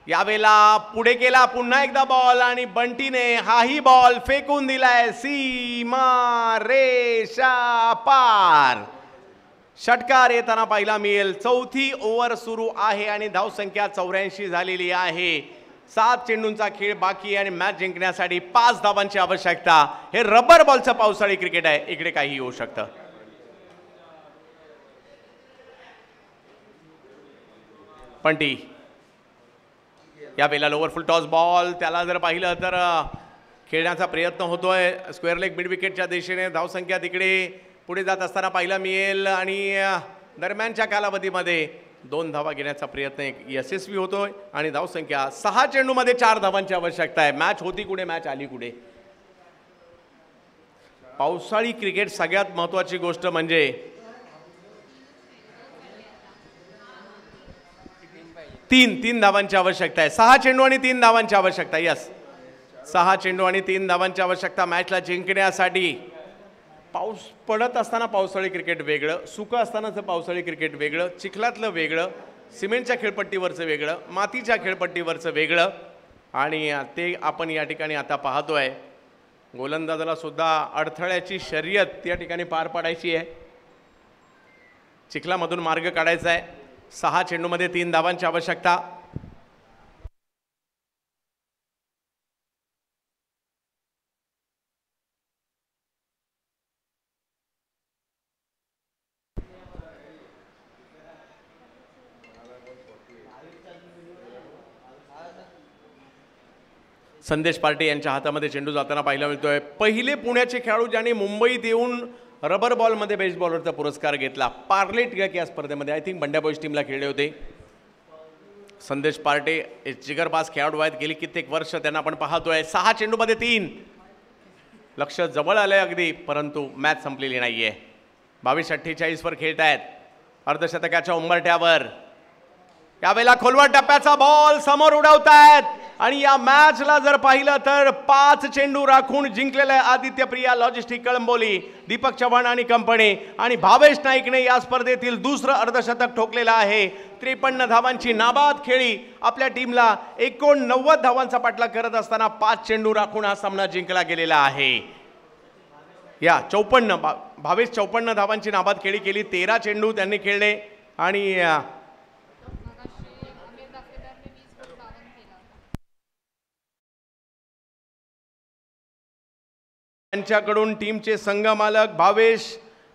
यावेळेला पुढे केला पुन्हा एकदा बॉल आणि बंटीने हाही बॉल फेकून दिलाय सीमा रेषा पार. षटकार येताना पाहायला मिळेल. 4थी ओव्हर सुरू आहे आणि धावसंख्या 84 झालेली आहे. 7 चेंडूंचा खेळ बाकी आणि मॅच जिंकण्यासाठी 5 धावांची आवश्यकता. हे रबर बॉलचं पावसाळी क्रिकेट आहे, इकडे काही होऊ शकतं. बंटी यावेळेला लोअर फुल टॉस बॉल, त्याला जर पाहिलं तर खेळण्याचा प्रयत्न होतोय स्क्वेअर लेग मिड विकेटच्या दिशेने. धावसंख्या तिकडे पुढे जात असताना पाहायला मिळेल आणि दरम्यानच्या कालावधीमध्ये 2 धावा घेण्याचा प्रयत्न यशस्वी होतोय आणि धावसंख्या 6 चेंडूमध्ये 4 धावांची आवश्यकता आहे. मॅच होती कुठे, मॅच आली कुठे. पावसाळी क्रिकेट सगळ्यात महत्त्वाची गोष्ट म्हणजे 3 धावांची आवश्यकता आहे. 6 चेंडू आणि 3 धावांची आवश्यकता. यस, 6 चेंडू आणि 3 धावांची आवश्यकता मॅचला जिंकण्यासाठी. पाऊस पडत असताना पावसाळी क्रिकेट वेगळं, सुकं असतानाचं पावसाळी क्रिकेट वेगळं, चिखलातलं वेगळं, सिमेंटच्या खेळपट्टीवरचं वेगळं, मातीच्या खेळपट्टीवरचं वेगळं. आणि ते आपण या ठिकाणी आता पाहतोय. गोलंदाजाला सुद्धा अडथळ्याची शर्यत या ठिकाणी पार पाडायची आहे. चिखलामधून मार्ग काढायचा आहे. 6 चेंडूमध्ये 3 धावांची आवश्यकता. संदेश पार्टी यांच्या हातामध्ये चेंडू जाताना पाहायला मिळतोय. पहिले पुण्याचे खेळाडू ज्यांनी मुंबईत येऊन रबर बॉलमध्ये बेस्ट बॉलरचा पुरस्कार घेतला. पार्ले टिळक या स्पर्धेमध्ये आय थिंक बंड्या बॉईज टीमला खेळले होते. संदेश पार्टे हे जिगरबाज खेळाडू आहेत, गेली कित्येक वर्ष त्यांना आपण पाहतोय. 6 चेंडूमध्ये 3. लक्ष जवळ आलंय अगदी, परंतु मॅच संपलेली नाहीये. 22-48 वर खेळत आहेत. अर्धशतकाच्या उंबरठ्यावर यावेळेला खोलवर टप्प्याचा बॉल समोर उडवतायत आणि या मॅचला जर पाहिलं तर 5 चेंडू राखून जिंकलेले आदित्य प्रिया लॉजिस्टिक कळंबोली, दीपक चव्हाण आणि कंपनी आणि भावेश नाईकने या स्पर्धेतील दुसरं अर्धशतक ठोकलेलं आहे. 53 धावांची नाबाद खेळी आपल्या टीमला 89 धावांचा पाठलाग करत असताना 5 चेंडू राखून हा सामना जिंकला गेलेला आहे. या 52 54 धावांची नाबाद खेळी केली. 13 चेंडू त्यांनी खेळले आणि त्यांच्याकडून टीमचे संघमालक भावेश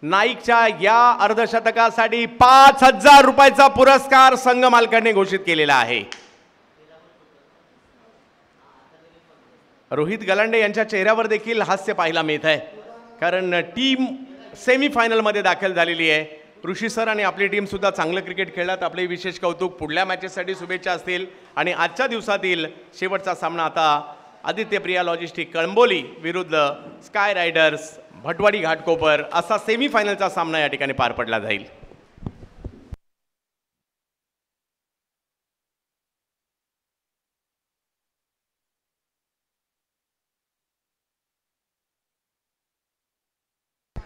नाईकच्या या अर्धशतकासाठी 5,000 रुपयाचा पुरस्कार संघ मालकाने घोषित केलेला आहे. रोहित गलांडे यांच्या चेहऱ्यावर देखील हास्य पाहायला मिळत आहे, कारण टीम सेमीफायनलमध्ये दाखल झालेली आहे. ऋषी सर आणि आपली टीम सुद्धा चांगलं क्रिकेट खेळलात. आपले विशेष कौतुक. पुढल्या मॅचेससाठी शुभेच्छा असतील. आणि आजच्या दिवसातील शेवटचा सामना आता आदित्य प्रिया लॉजिस्टिक कळंबोली विरुद्ध स्काय रायडर्स भटवाडी घाटकोपर असा सेमीफायनलचा सामना या ठिकाणी पार पडला जाईल.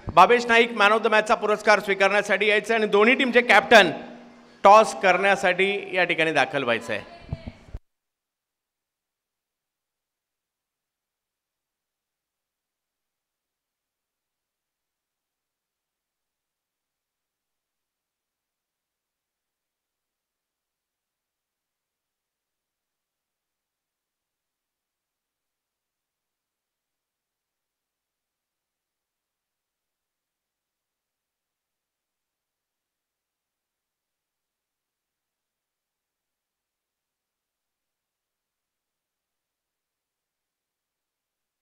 Bhavesh Naik man of the मॅचचा पुरस्कार स्वीकारण्यासाठी यायचं आणि दोन्ही टीमचे कॅप्टन टॉस करण्यासाठी या ठिकाणी दाखल व्हायचं आहे.